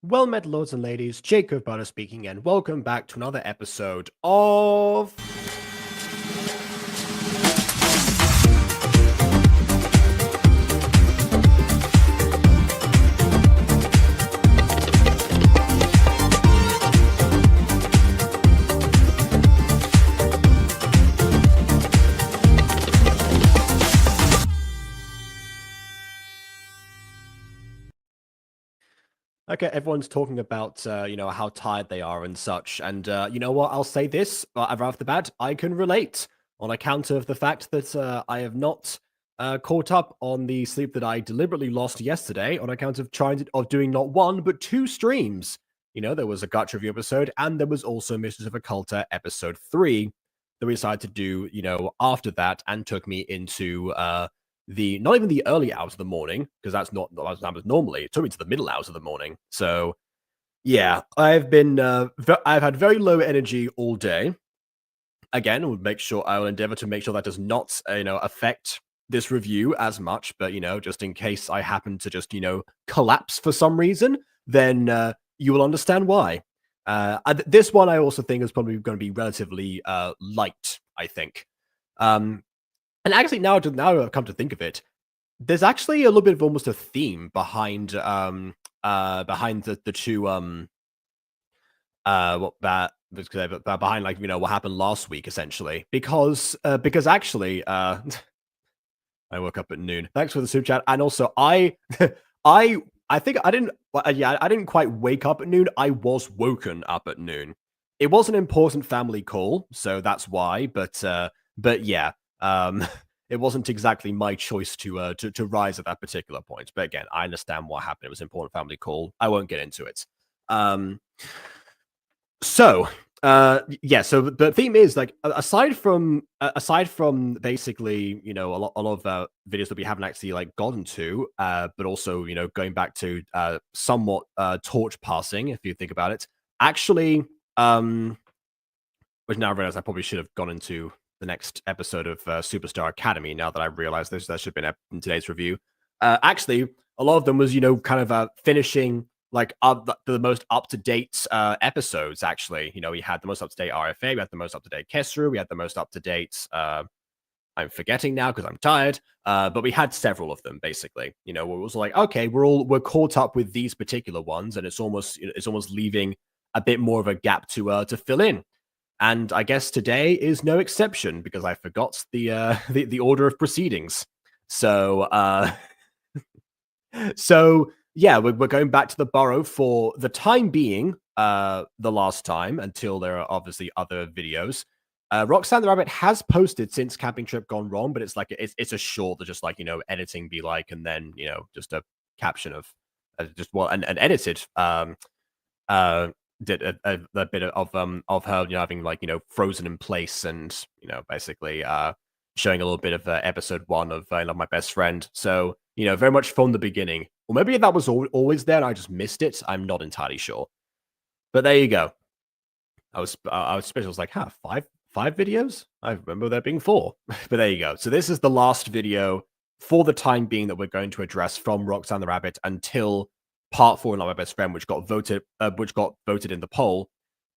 Well met, lords and ladies, Jacob Butter speaking, and welcome back to another episode of... Okay, everyone's talking about, how tired they are and such. And you know what? I'll say this right off the bat. I can relate on account of the fact that I have not caught up on the sleep that I deliberately lost yesterday on account of doing not one, but two streams. You know, there was a Gacha review episode, and there was also Mistress of Occulta episode 3 that we decided to do, after that, and took me into not even the early hours of the morning, because that's not what happens normally. It took me to the middle hours of the morning. So yeah, I've had very low energy all day. Again, I will endeavor to make sure that does not affect this review as much, but just in case I happen to just collapse for some reason, then you will understand why. This one I also think is probably going to be relatively light, I think. And actually, now I've come to think of it, there's actually a little bit of almost a theme behind the two behind what happened last week, essentially, because actually I woke up at noon. Thanks for the super chat, and also I think I didn't quite wake up at noon. I was woken up at noon. It was an important family call, so that's why. But yeah. It wasn't exactly my choice to rise at that particular point. But again, I understand what happened. It was an important family call. I won't get into it. So the theme is like aside from basically a lot of videos that we haven't actually gotten to, but also going back to somewhat torch passing, if you think about it. Actually, which now I realize I probably should have gone into the next episode of Superstar Academy, now that I realize that should have been in today's review. Actually, a lot of them was, finishing the most up-to-date episodes, actually. We had the most up-to-date RFA, we had the most up-to-date Kesru, we had the most up-to-date... I'm forgetting now because I'm tired, but we had several of them, basically. It was like, okay, we're caught up with these particular ones, and it's almost leaving a bit more of a gap to fill in. And I guess today is no exception because I forgot the order of proceedings. So yeah, we're going back to the Burrow for the time being. The last time, until there are obviously other videos. Roxanne the Rabbit has posted since Camping Trip Gone Wrong, but it's it's a short that just editing be like, and then just a caption of an edited did a bit of her having frozen in place and basically showing a little bit of episode 1 of I Love My Best Friend. So, very much from the beginning. Or maybe that was always there and I just missed it. I'm not entirely sure. But there you go. I was special. I was like, five videos? I remember there being 4. But there you go. So this is the last video for the time being that we're going to address from Roxanne the Rabbit until part 4 of Not My Best Friend, which got voted in the poll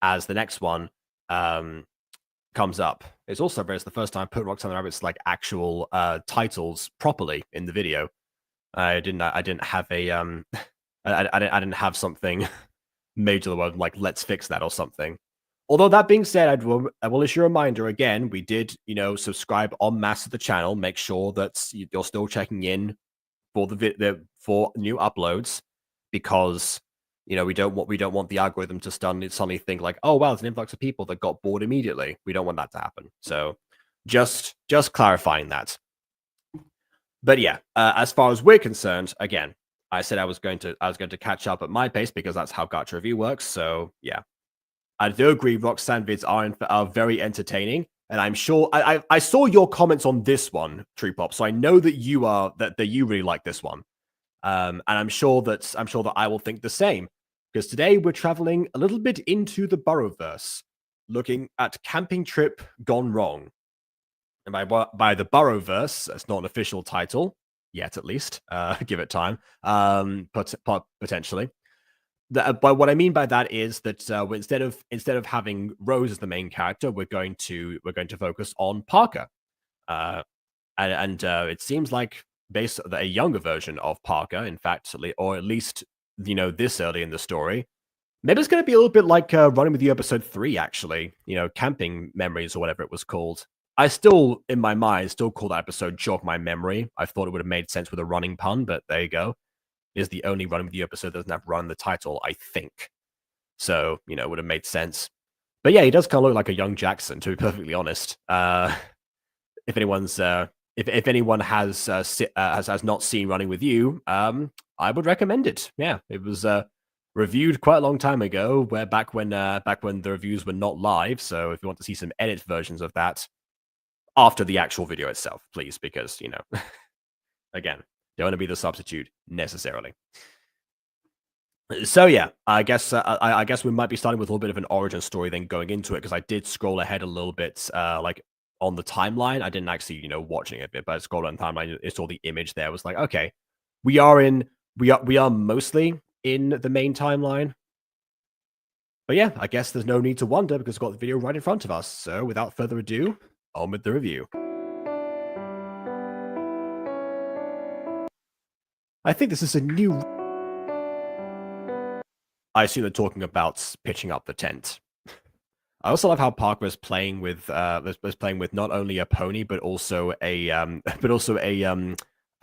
as the next one comes up. It's also the first time I put Roxanne the Rabbit's like actual titles properly in the video. I didn't have a I didn't have something major the word like let's fix that or something. Although that being said, I will issue a reminder again. We did, subscribe en masse to the channel. Make sure that you're still checking in for for new uploads, because we don't want the algorithm to suddenly think like, oh wow, there's an influx of people that got bored immediately. We don't want that to happen. So just clarifying that. But yeah, as far as we're concerned, again, I said I was going to catch up at my pace because that's how Gacha Review works. So yeah. I do agree Roxanne vids are very entertaining, and I'm sure I saw your comments on this one, Tree Pop, so I know that you really like this one. And I'm sure that I will think the same, because today we're traveling a little bit into the Burrowverse, looking at Camping Trip Gone Wrong. And by the Burrowverse, that's not an official title yet, at least. Give it time, potentially. But what I mean by that is that instead of having Rose as the main character, we're going to focus on Parker, and it seems like based on a younger version of Parker, in fact, or at least this early in the story. Maybe it's going to be a little bit like Running With You episode 3, actually. Camping Memories or whatever it was called. I still, in my mind, call that episode Jog My Memory. I thought it would have made sense with a running pun, but there you go. Is the only Running With You episode that doesn't have run in the title, I think. So, it would have made sense. But yeah, he does kind of look like a young Jackson, to be perfectly honest. If anyone has not seen Running With You, I would recommend it. Yeah, it was reviewed quite a long time ago, back when the reviews were not live. So if you want to see some edit versions of that after the actual video itself, please, because again, don't want to be the substitute necessarily. So yeah, I guess we might be starting with a little bit of an origin story, then going into it, because I did scroll ahead a little bit, like on the timeline. I didn't actually, watching it a bit, but I scrolled on the timeline. I saw the image there. I was like, okay, we are mostly in the main timeline. But yeah, I guess there's no need to wonder because we've got the video right in front of us. So without further ado, on with the review. I think this is a new... I assume they're talking about pitching up the tent. I also love how Parker was playing with not only a pony but also a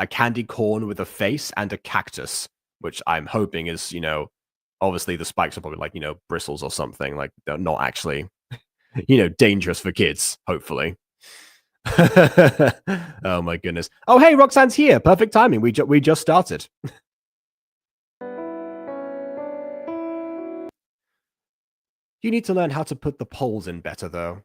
candy corn with a face and a cactus, which I'm hoping is obviously the spikes are probably like bristles or something, like they're not actually dangerous for kids. Hopefully. Oh my goodness. Oh hey, Roxanne's here. Perfect timing. We just started. You need to learn how to put the poles in better, though.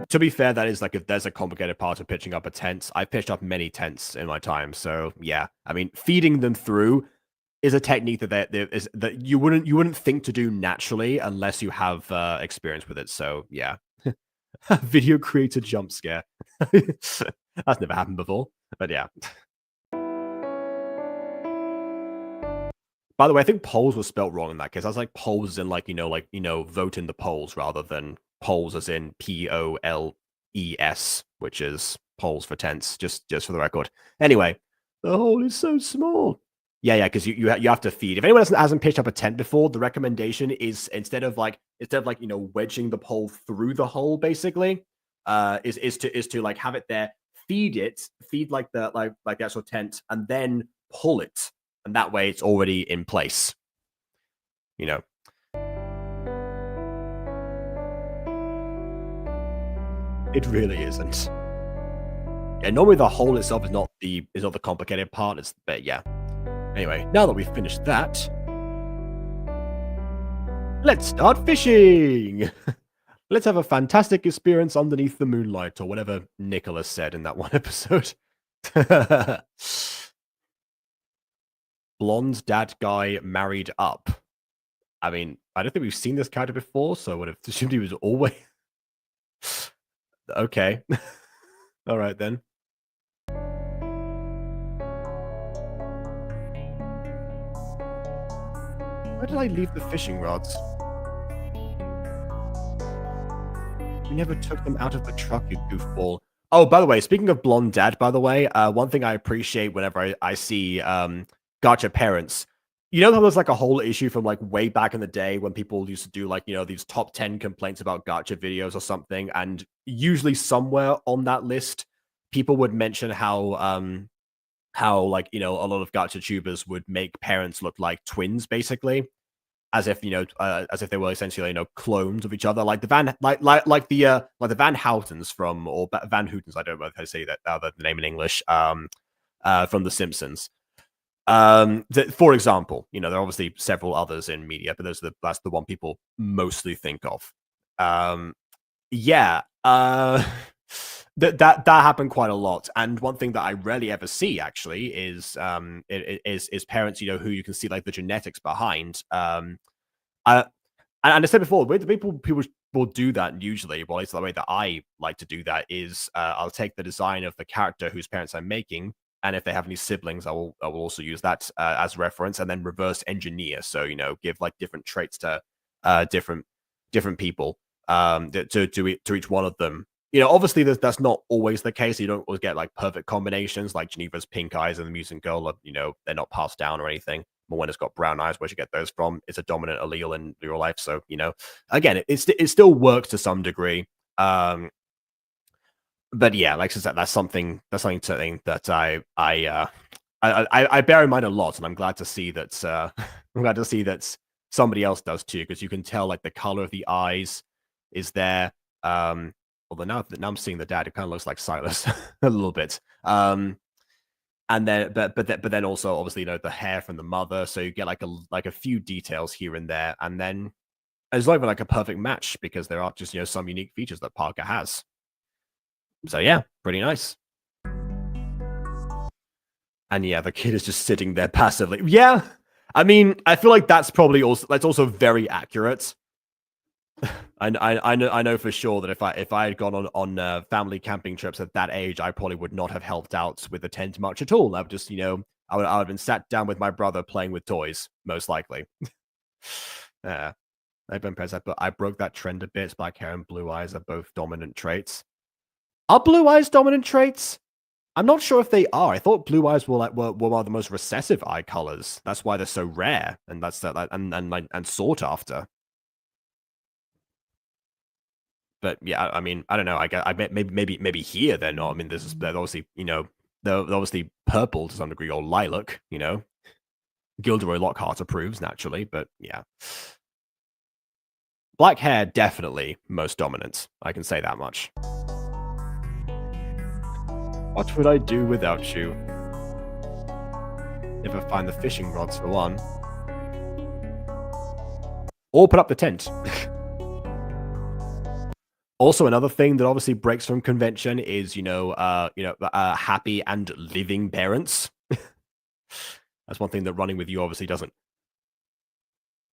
To be fair, that is like if there's a complicated part of pitching up a tent. I've pitched up many tents in my time, so yeah. I mean, feeding them through is a technique that you wouldn't think to do naturally unless you have experience with it. So yeah. Video creator jump scare. That's never happened before, but yeah. By the way, I think polls was spelt wrong in that case. I was like polls in like vote in the polls rather than polls as in POLES, which is polls for tents. Just for the record. Anyway, the hole is so small. Yeah, because you have to feed. If anyone hasn't pitched up a tent before, the recommendation is instead of wedging the pole through the hole, basically, is to like have it there, feed like the actual tent, and then pull it. And that way it's already in place. It really isn't. Yeah, normally the hole itself is not the complicated part. But yeah. Anyway, now that we've finished that, let's start fishing. Let's have a fantastic experience underneath the moonlight, or whatever Nicholas said in that one episode. Blonde dad guy married up. I mean, I don't think we've seen this character before, so I would have assumed he was always okay. All right then. Where did I leave the fishing rods? We never took them out of the truck, you goofball. Oh, by the way, speaking of blonde dad, by the way, one thing I appreciate whenever I see Gacha parents, you know, there was like a whole issue from like way back in the day when people used to do like, you know, these top 10 complaints about Gacha videos or something. And usually somewhere on that list, people would mention how like, you know, a lot of Gacha tubers would make parents look like twins, basically. As if, you know, as if they were essentially, you know, clones of each other, like the the Van Houtens from, or Van Houtens, I don't know if I say that the name in English, from The Simpsons. For example, you know, there are obviously several others in media, but that's the one people mostly think of. Yeah, that happened quite a lot, and one thing that I rarely ever see actually is is parents, you know, who you can see like the genetics behind. I and I said before, the way the people will do that usually, well, it's the way that I like to do that is I'll take the design of the character whose parents I'm making, and if they have any siblings, I will also use that as reference, and then reverse engineer. So, you know, give like different traits to different people to each one of them. You know, obviously that's not always the case. You don't always get like perfect combinations, like Geneva's pink eyes and the mutant girl. You know, they're not passed down or anything. But when it's got brown eyes, where'd you get those from? It's a dominant allele in real life. So, you know, again, it still works to some degree. But yeah, like I said, that's something that I bear in mind a lot, and I'm glad to see that I'm glad to see that somebody else does too, because you can tell like the color of the eyes is there. Although now I'm seeing the dad, it kind of looks like Silas a little bit. And then, but then also obviously, you know, the hair from the mother, so you get like a few details here and there, and then it's not even like a perfect match because there are just, you know, some unique features that Parker has. So yeah, pretty nice. And yeah, the kid is just sitting there passively. Yeah, I mean, I feel like that's also very accurate. I know for sure that if I had gone on family camping trips at that age, I probably would not have helped out with the tent much at all. I would just, you know, I would have been sat down with my brother playing with toys, most likely. Yeah, I've been impressed, but I broke that trend a bit. Black hair and blue eyes are both dominant traits. Are blue eyes dominant traits? I'm not sure if they are. I thought blue eyes were one of the most recessive eye colors. That's why they're so rare, and that's and sought after. But yeah, I mean, I don't know. I maybe here they're not. I mean, they're obviously, you know, they're obviously purple to some degree, or lilac. You know, Gilderoy Lockhart approves naturally, but yeah, black hair definitely most dominant. I can say that much. What would I do without you? Never find the fishing rods for one, or put up the tent. Also, another thing that obviously breaks from convention is, happy and living parents. That's one thing that Running With You obviously doesn't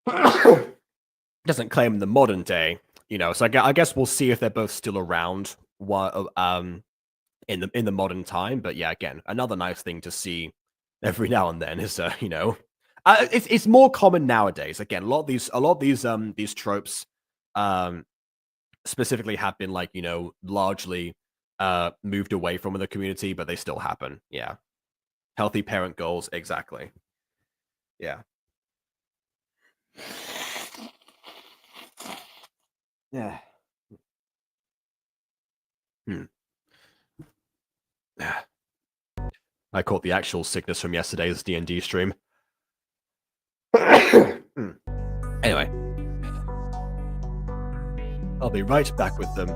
claim in the modern day. You know, so I guess we'll see if they're both still around in the modern time. But yeah, again, another nice thing to see every now and then is it's more common nowadays. Again, a lot of these tropes specifically have been, like, you know, largely moved away from the community, but they still happen. Yeah. Healthy parent goals, exactly. Yeah. Yeah. I caught the actual sickness from yesterday's D&D stream. Anyway. I'll be right back with them.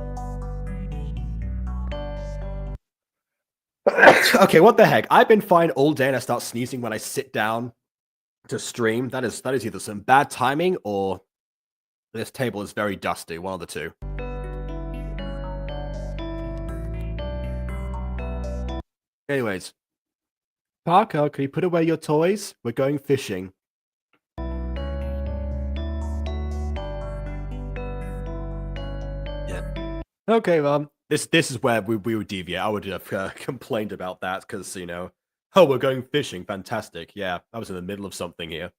Okay, what the heck? I've been fine all day and I start sneezing when I sit down to stream. That is either some bad timing or this table is very dusty. One of the two. Anyways, Parker, can you put away your toys? We're going fishing. Yeah. Okay, this is where we would deviate. I would have complained about that because oh, we're going fishing. Fantastic. Yeah, I was in the middle of something here.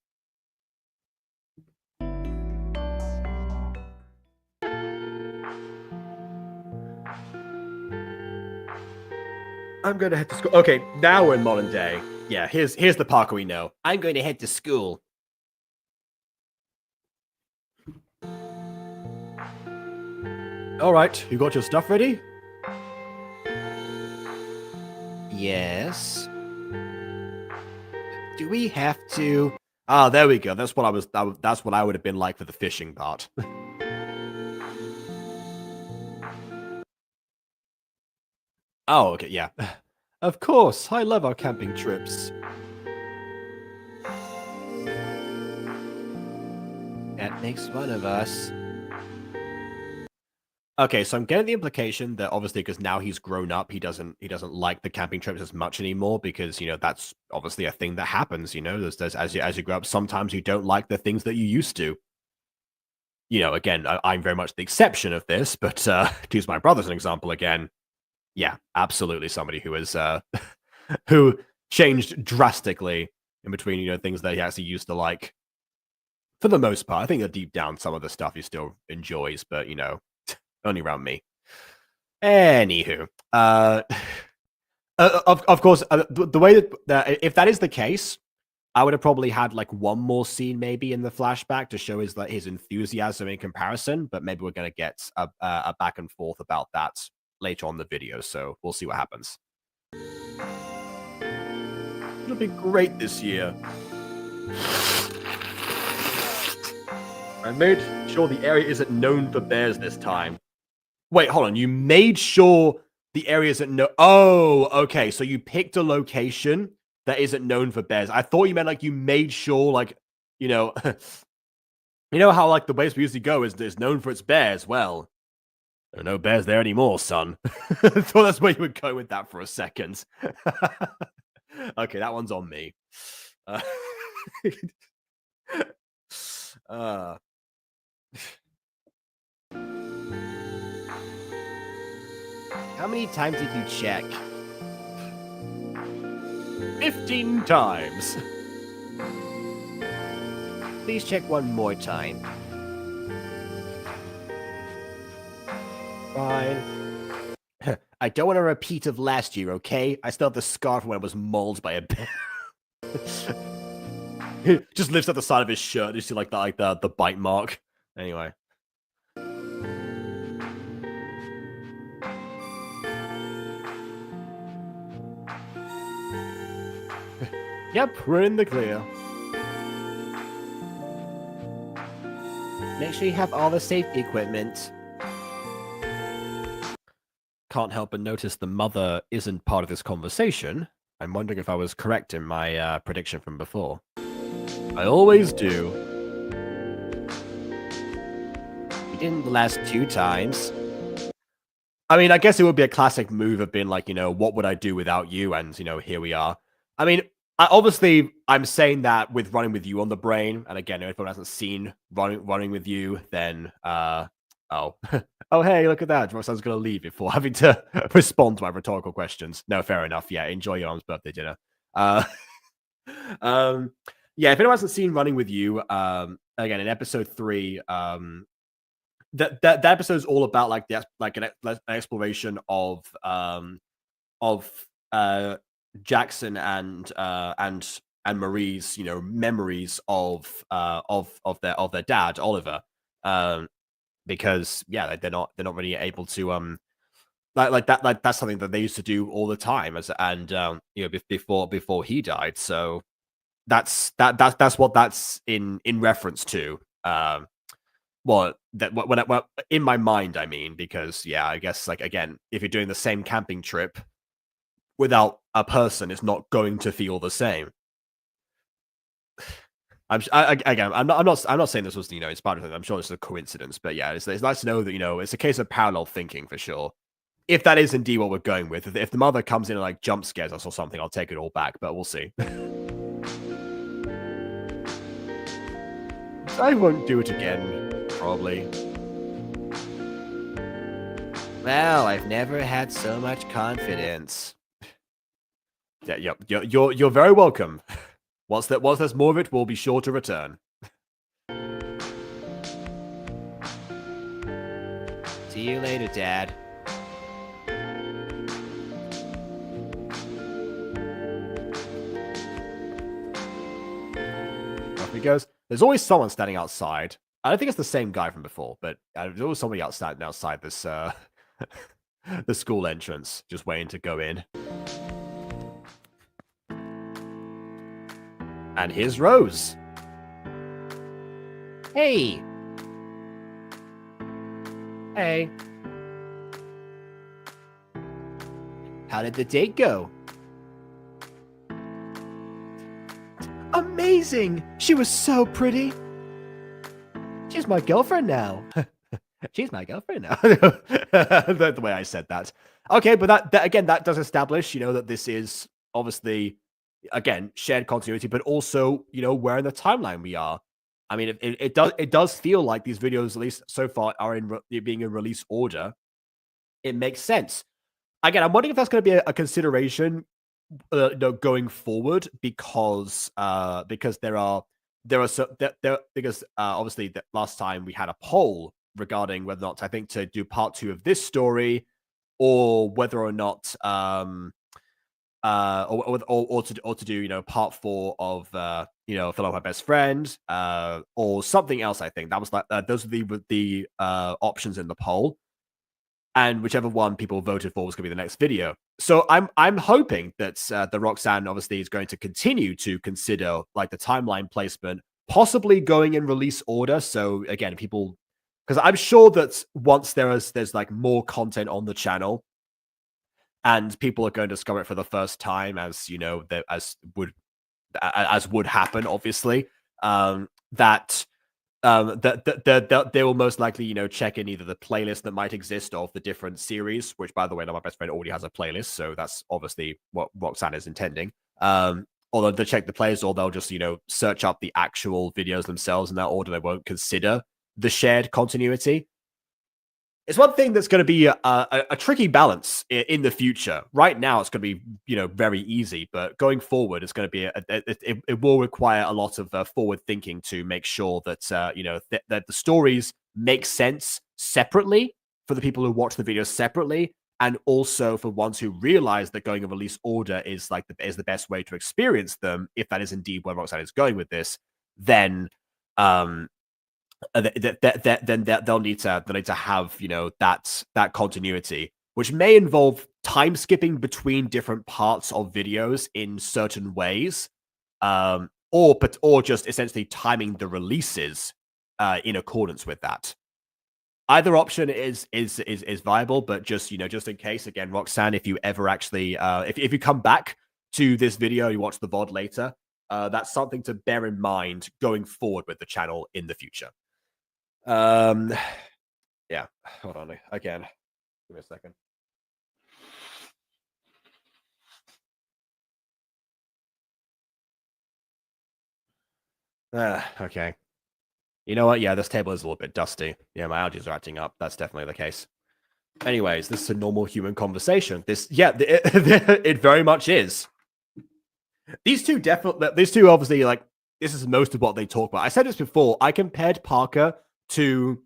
I'm going to head to school. Okay, now we're in modern day. Yeah, here's the Parker we know. I'm going to head to school. All right, you got your stuff ready? Yes. Do we have to? Ah, there we go. That's what that's what I would have been like for the fishing part. Oh, okay, yeah. Of course, I love our camping trips. That makes one of us. Okay, so I'm getting the implication that obviously because now he's grown up, he doesn't like the camping trips as much anymore because that's obviously a thing that happens. There's as you grow up, sometimes you don't like the things that you used to. Again, I'm very much the exception of this, but to use my brother as an example again, yeah, absolutely somebody who is who changed drastically in between things that he actually used to like. For the most part, I think that deep down some of the stuff he still enjoys, but only around me. Anywho, of course, the way that if that is the case, I would have probably had like one more scene maybe in the flashback to show his enthusiasm in comparison, but maybe we're gonna get a back and forth about that later on in the video, so we'll see what happens. It'll be great this year. I made sure the area isn't known for bears this time. Wait, hold on. You made sure the area isn't no. Oh, okay. So you picked a location that isn't known for bears. I thought you meant like you made sure, like, you know, you know how like the place we usually go is known for its bears. Well, there are no bears there anymore, son. I thought that's where you would go with that for a second. Okay, that one's on me. Uh, How many times did you check? 15 times. Please check one more time. Fine. I don't want a repeat of last year, okay? I still have the scar from when I was mauled by a bear. He just lifts up the side of his shirt. You see like the bite mark. Anyway. Yep, we're in the clear. Make sure you have all the safety equipment. Can't help but notice the mother isn't part of this conversation. I'm wondering if I was correct in my prediction from before. I always do. You didn't the last 2 times. I mean, I guess it would be a classic move of being like, what would I do without you? And, here we are. I mean, obviously, I'm saying that with running with you on the brain. And again, if anyone hasn't seen running with you, then, oh, oh, hey, look at that. I was going to leave before having to respond to my rhetorical questions. No, fair enough. Yeah, enjoy your mom's birthday dinner. Yeah, if anyone hasn't seen Running with You, again, in episode 3, that episode is all about like an exploration of Jackson and Marie's memories of their dad Oliver, because yeah, they're not really able to that's something that they used to do all the time before he died. So that's what that's in reference to. Well, in my mind, I mean, because yeah, I guess like again, if you're doing the same camping trip without a person, it's not going to feel the same. I'm not saying this was inspired of something. I'm sure it's a coincidence, but yeah, it's nice to know that it's a case of parallel thinking for sure. if that is indeed what we're going with. If the mother comes in and like jump scares us or something, I'll take it all back, but we'll see. I won't do it again, probably. Well, I've never had so much confidence. Yeah, yep. You're very welcome. Once there's more of it, we'll be sure to return. See you later, Dad. Off he goes. There's always someone standing outside. I don't think it's the same guy from before, but there's always somebody standing outside this the school entrance, just waiting to go in. And here's Rose. Hey. Hey. How did the date go? Amazing! She was so pretty. She's my girlfriend now. She's my girlfriend now. The way I said that. Okay, but that again, that does establish, that this is obviously, again, shared continuity, but also, where in the timeline we are. I mean, it does feel like these videos, at least so far, are being in release order. It makes sense. Again, I'm wondering if that's going to be a consideration going forward, because obviously the last time we had a poll regarding whether or not I think to do part 2 of this story, or whether or not or to do part 4 of Fill Out My Best Friend, or something else. I think that was like those are the options in the poll. And whichever one people voted for was going to be the next video. So I'm hoping that the Roxanne obviously is going to continue to consider like the timeline placement, possibly going in release order. So again, people, because I'm sure that once there's like more content on the channel, and people are going to discover it for the first time, as as would happen, obviously, that. They will most likely, check in either the playlist that might exist of the different series, which, by the way, My Best Friend already has a playlist, so that's obviously what Roxanne is intending. Or they'll check the playlist, or they'll just, search up the actual videos themselves in that order. They won't consider the shared continuity. It's one thing that's going to be a tricky balance in the future. Right now, it's going to be, very easy, but going forward, it's going to be it will require a lot of forward thinking to make sure that that the stories make sense separately for the people who watch the videos separately, and also for ones who realize that going in release order is the best way to experience them. If that is indeed where Roxanne is going with this, then then they'll need to have that continuity, which may involve time skipping between different parts of videos in certain ways, or just essentially timing the releases in accordance with that. Either option is viable, but just in case, again, Roxanne, if you ever actually if you come back to this video, you watch the VOD later, that's something to bear in mind going forward with the channel in the future. Yeah, hold on again. Give me a second. Okay. You know what? Yeah, this table is a little bit dusty. Yeah, my allergies are acting up. That's definitely the case. Anyways, this is a normal human conversation. It very much is. These two obviously, like, this is most of what they talk about. I said this before. I compared Parker to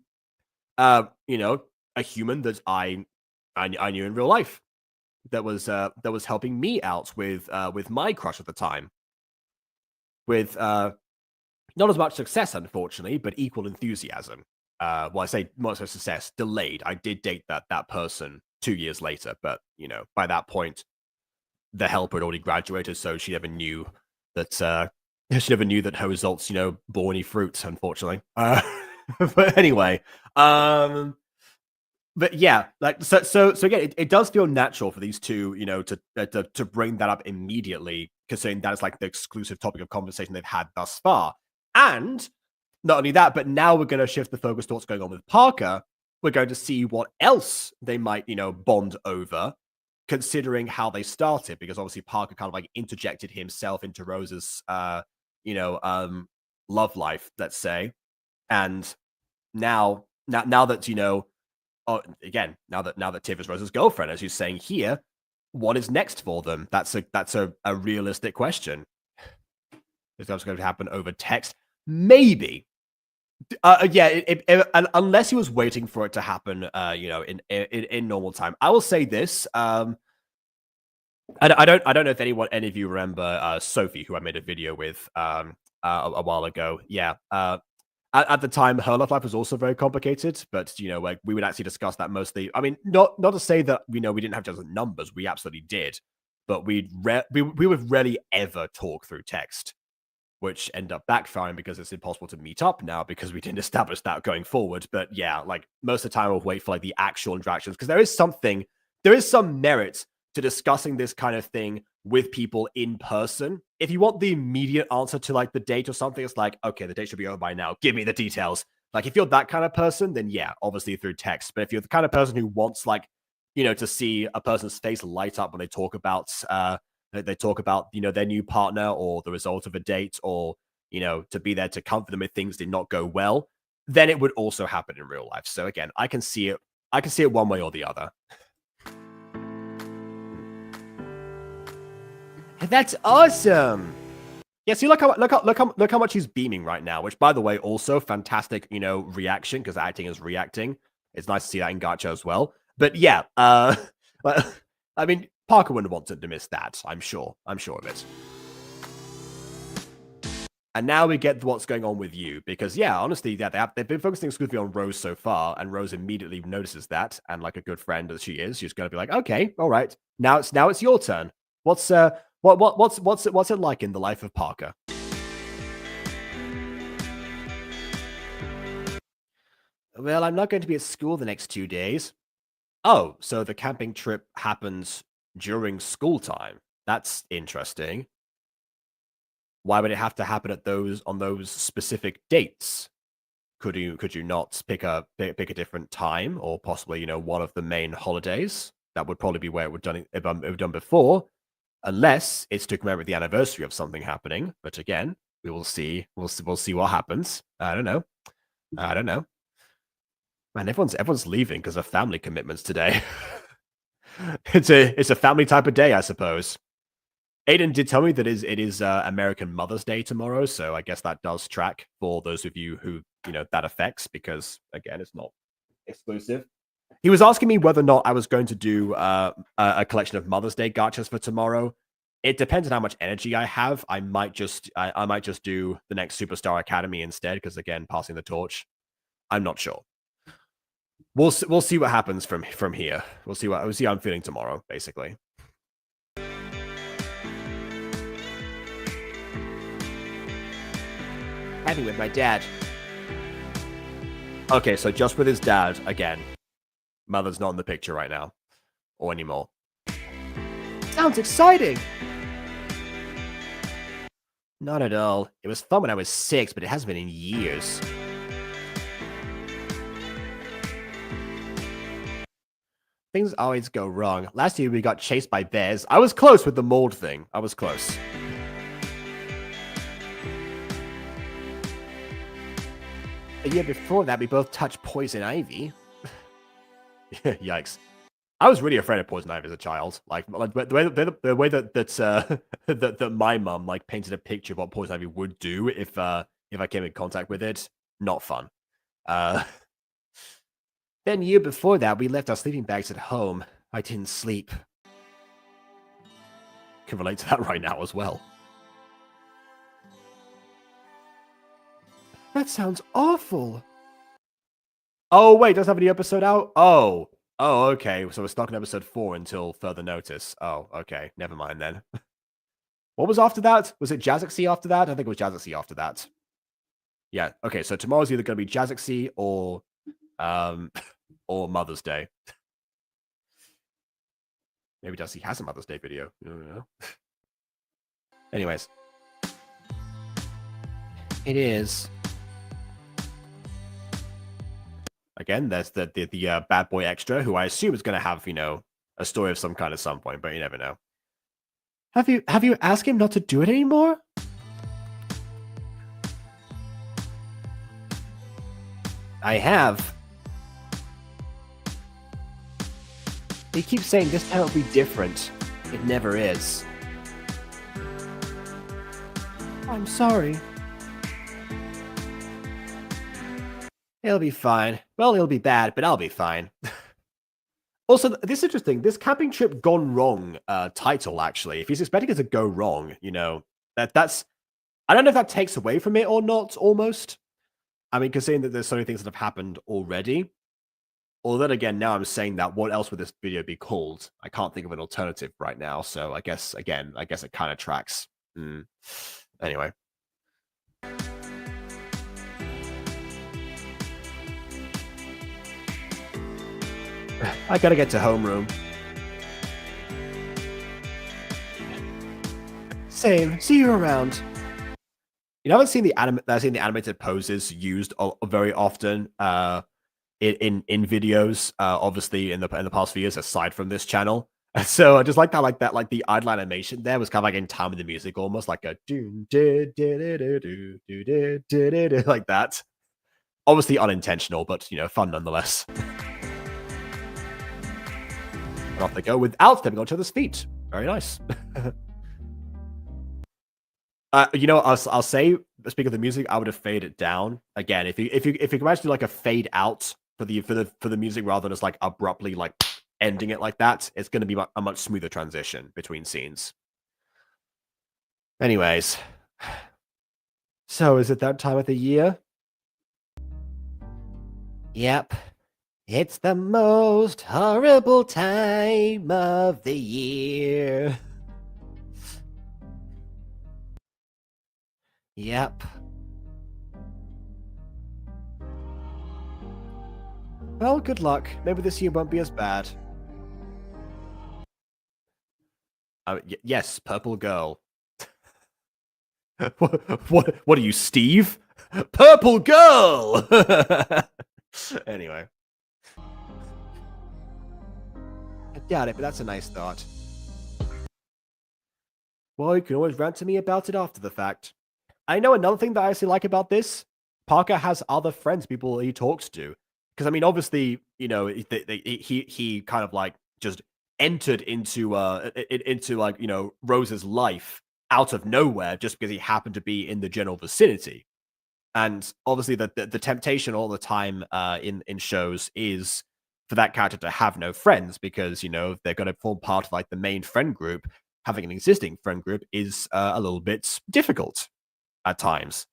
a human that I knew in real life, that was helping me out with my crush at the time, with not as much success, unfortunately, but equal enthusiasm. Well, I say not so success, delayed. I did date that person 2 years later, but by that point, the helper had already graduated, so she never knew that her results bore any fruit, unfortunately. But anyway, but yeah, like so again, it does feel natural for these two, to bring that up immediately, considering that is like the exclusive topic of conversation they've had thus far. And not only that, but now we're going to shift the focus to what's going on with Parker, we're going to see what else they might, bond over, considering how they started, because obviously Parker kind of like interjected himself into Rose's, love life, let's say. And now that, again, now that Tiff is Rose's girlfriend, as you're saying here, what is next for them? That's a realistic question. Is that going to happen over text? Maybe. Yeah, unless he was waiting for it to happen, in normal time. I will say this. I don't know if any of you remember Sophie, who I made a video with a while ago. Yeah. At the time, her love life was also very complicated, but like we would actually discuss that mostly. I mean, not to say that we didn't have just numbers, we absolutely did, but we would rarely ever talk through text, which ended up backfiring because it's impossible to meet up now because we didn't establish that going forward. But yeah, like most of the time I'll wait for like the actual interactions, because there is some merit to discussing this kind of thing with people in person. If you want the immediate answer to like the date or something, it's like, okay, the date should be over by now. Give me the details. Like if you're that kind of person, then yeah, obviously through text. But if you're the kind of person who wants like, to see a person's face light up when they talk about their new partner or the result of a date, or to be there to comfort them if things did not go well, then it would also happen in real life. So again, I can see it one way or the other. That's awesome. Yeah, see, look how much he's beaming right now. Which, by the way, also fantastic, reaction, because acting is reacting. It's nice to see that in Gacha as well. But yeah, I mean, Parker wouldn't want to miss that. I'm sure of it. And now we get what's going on with you, because yeah, honestly, yeah, they've been focusing exclusively on Rose so far, and Rose immediately notices that, and like a good friend as she is, she's going to be like, okay, all right, now it's your turn. What's it like in the life of Parker? Well, I'm not going to be at school the next 2 days. Oh, so the camping trip happens during school time. That's interesting. Why would it have to happen on those specific dates? Could you not pick a different time, or possibly one of the main holidays? That would probably be where it would done before, unless it's to commemorate the anniversary of something happening. But again, we will see. We'll see what happens. I don't know. Man, everyone's leaving because of family commitments today. It's a family type of day, I suppose. Aiden did tell me that it is American Mother's Day tomorrow, so I guess that does track for those of you who that affects, because again, it's not exclusive. He was asking me whether or not I was going to do a collection of Mother's Day gachas for tomorrow. It depends on how much energy I have. I might just do the next Superstar Academy instead, because again, passing the torch. I'm not sure. We'll see what happens from here. We'll see how I'm feeling tomorrow, basically. Having with my dad. Okay, so just with his dad again. Mother's not in the picture right now, or anymore. Sounds exciting. Not at all. It was fun when I was 6, but it hasn't been in years. Things always go wrong. Last year we got chased by bears. I was close with the mold thing. I was close. A year before that, we both touched poison ivy. Yikes. I was really afraid of poison ivy as a child. Like the way that my mum like painted a picture of what poison ivy would do if I came in contact with it. Not fun. Then a year before that, we left our sleeping bags at home. I didn't sleep. Can relate to that right now as well. That sounds awful. Oh, wait, doesn't have a new episode out? Oh, okay. So we're stuck in episode 4 until further notice. Oh, okay. Never mind then. What was after that? Was it Jazaxi after that? I think it was Jazaxi after that. Yeah, okay. So tomorrow's either going to be Jazaxi or Mother's Day. Maybe Jazaxi has a Mother's Day video. I don't know. Anyways. It is. Again, there's the bad boy extra, who I assume is going to have a story of some kind at some point, but you never know. Have you asked him not to do it anymore? I have. He keeps saying this time will be different. It never is. I'm sorry. It'll be fine. Well, it'll be bad, but I'll be fine. Also, this is interesting. This camping trip gone wrong title, actually. If he's expecting it to go wrong, that's... I don't know if that takes away from it or not, almost. I mean, considering that there's so many things that have happened already. Although, then again, now I'm saying that, what else would this video be called? I can't think of an alternative right now, so I guess it kind of tracks. Anyway. I gotta get to homeroom. Same. See you around. I haven't seen the animated poses used very often in videos. Obviously, in the past few years, aside from this channel. So I just like that, like the idle animation there was kind of like in time with the music, almost like a like that. Obviously unintentional, but fun nonetheless. And off they go without stepping on each other's feet. Very nice. I'll say, speaking of the music, I would have faded it down again. If you can actually do like a fade out for the music rather than just like abruptly like ending it like that, it's going to be a much smoother transition between scenes. Anyways, so is it that time of the year? Yep. It's the most horrible time of the year. Yep. Well, good luck. Maybe this year won't be as bad. Yes, purple girl. What are you, Steve? Purple girl! Anyway. I doubt it, but that's a nice thought. Well, you can always rant to me about it after the fact. I know another thing that I actually like about this. Parker has other friends, people he talks to. Because, I mean, obviously, he kind of like just entered into like, Rose's life out of nowhere just because he happened to be in the general vicinity. And obviously the temptation all the time in shows is for that character to have no friends because, they're going to form part of like the main friend group. Having an existing friend group is a little bit difficult at times.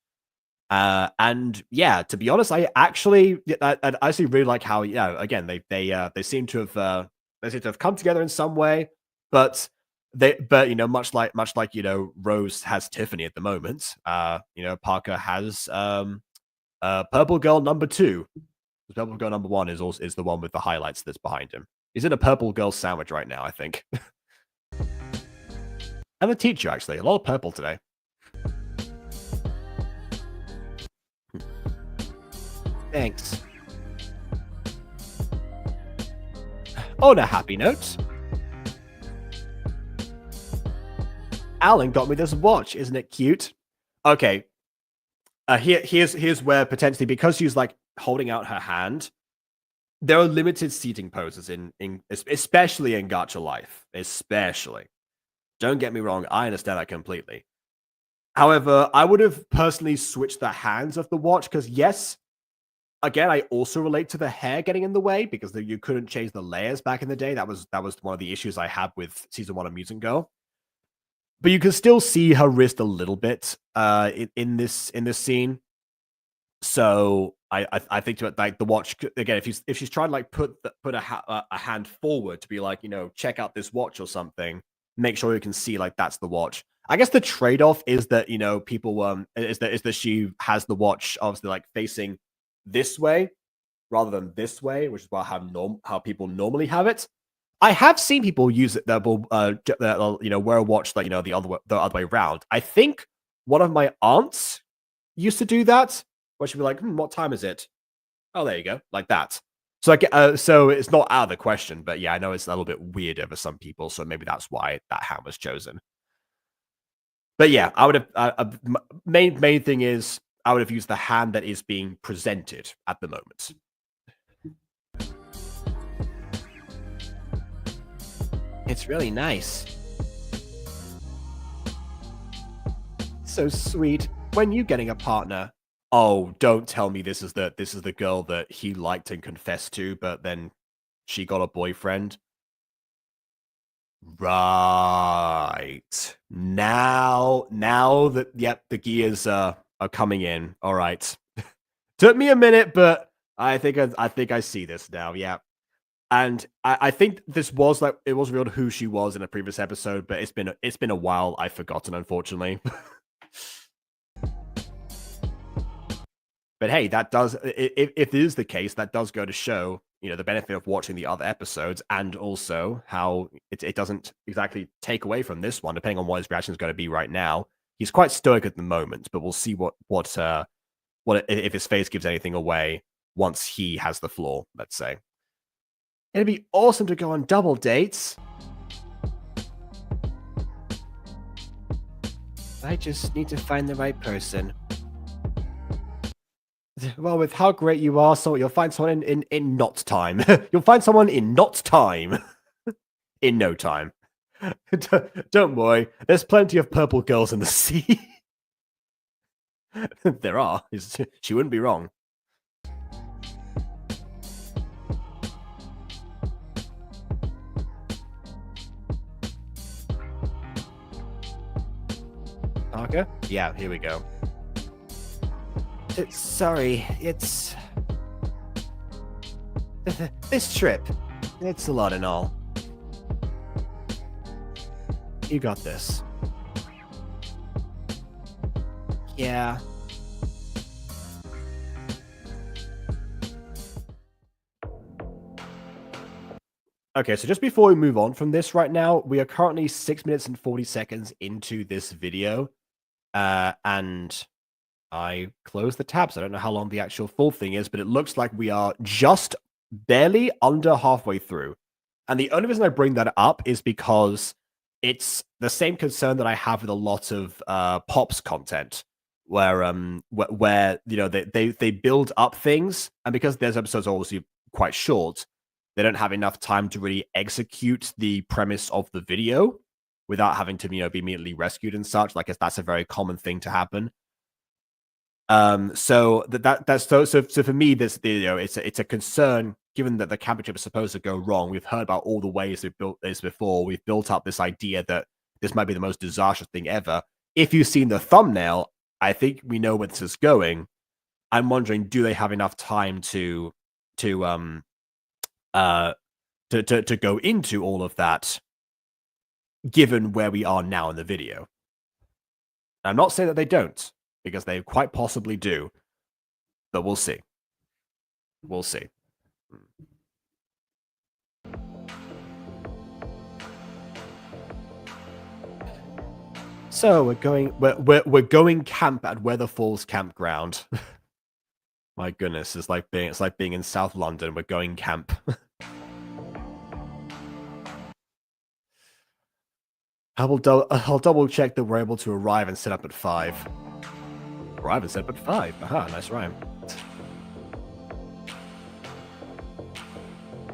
And yeah, to be honest, I actually really like how, again, they seem to have come together in some way, but much like Rose has Tiffany at the moment, Parker has Purple Girl number 2. Purple Girl number 1 is the one with the highlights that's behind him. He's in a Purple Girl sandwich right now, I think. And the teacher, actually, a lot of purple today. Thanks. On a happy note, Alan got me this watch. Isn't it cute? Okay. Here's where potentially, because she's like holding out her hand, there are limited seating poses in especially in Gacha life. Especially. Don't get me wrong, I understand that completely. However, I would have personally switched the hands of the watch because, yes, again, I also relate to the hair getting in the way because you couldn't change the layers back in the day. That was one of the issues I had with season 1 of Mutant Girl. But you can still see her wrist a little bit in this scene. So I think to like the watch again. If she's trying to like put a hand forward to be like check out this watch or something, make sure you can see like that's the watch. I guess the trade-off is that people is that she has the watch obviously like facing this way rather than this way, which is how people normally have it. I have seen people use it that will wear a watch like the other way around. I think one of my aunts used to do that, where she'd be like, what time is it? Oh, there you go, like that. So so it's not out of the question, but yeah, I know it's a little bit weirder for some people, so maybe that's why that hand was chosen. But yeah, I would have main thing is I would have used the hand that is being presented at the moment. It's really nice. So sweet. When you getting a partner? Oh, don't tell me this is the girl that he liked and confessed to, but then she got a boyfriend. Right. Now that yep, the gears are coming in. All right. Took me a minute, but I think I see this now. Yeah. And I think this was like it was revealed who she was in a previous episode, but it's been a while. I've forgotten, unfortunately. But hey, that does if it is the case, that does go to show, the benefit of watching the other episodes and also how it doesn't exactly take away from this one, depending on what his reaction is going to be right now. He's quite stoic at the moment, but we'll see what if his face gives anything away once he has the floor, let's say. It'd be awesome to go on double dates. I just need to find the right person. Well, with how great you are, so you'll find someone in not time. You'll find someone in not time. In no time. Don't worry, there's plenty of purple girls in the sea. There are. She wouldn't be wrong. Parker? Yeah, here we go. Sorry, it's... This trip. It's a lot and all. You got this. Yeah. Okay, so just before we move on from this right now, we are currently 6 minutes and 40 seconds into this video. And I closed the tabs. I don't know how long the actual full thing is, but it looks like we are just barely under halfway through. And the only reason I bring that up is because it's the same concern that I have with a lot of Pops content, where they build up things, and because those episodes are obviously quite short, they don't have enough time to really execute the premise of the video without having to be immediately rescued and such. Like that's a very common thing to happen. So that's so for me, this it's a concern given that the championship is supposed to go wrong. We've heard about all the ways we've built this before. We've built up this idea that this might be the most disastrous thing ever. If you've seen the thumbnail, I think we know where this is going. I'm wondering, do they have enough time to go into all of that, given where we are now in the video? I'm not saying that they don't, because they quite possibly do, but we'll see. We'll see. So we're going camp at Weather Falls Campground. My goodness, it's like being in South London. We're going camp. I'll double check that we're able to arrive and set up at 5. Arrive and set up at 5. Aha, nice rhyme.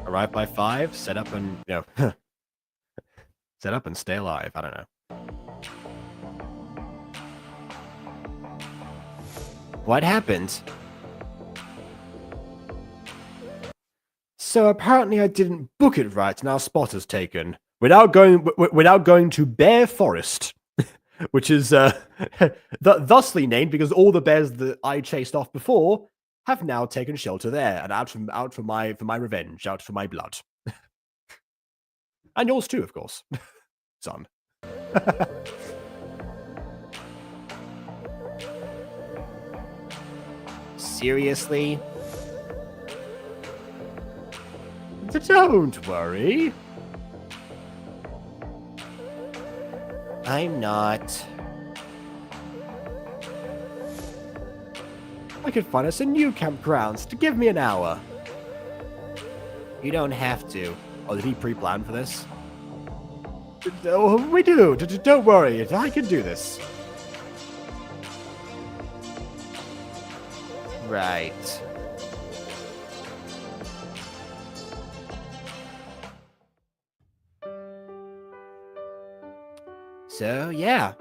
Arrive by 5, set up and set up and stay alive. I don't know. What happened? So apparently I didn't book it right, and our spot is taken. We're now going to Bear Forest, which is thusly named because all the bears that I chased off before have now taken shelter there and out for my revenge, out for my blood, and yours too, of course, son. Seriously? Don't worry. I'm not. I could find us a new campground. To give me an hour. You don't have to. Oh, did he pre-plan for this? Oh, we do. Don't worry. I can do this. Right. So, yeah.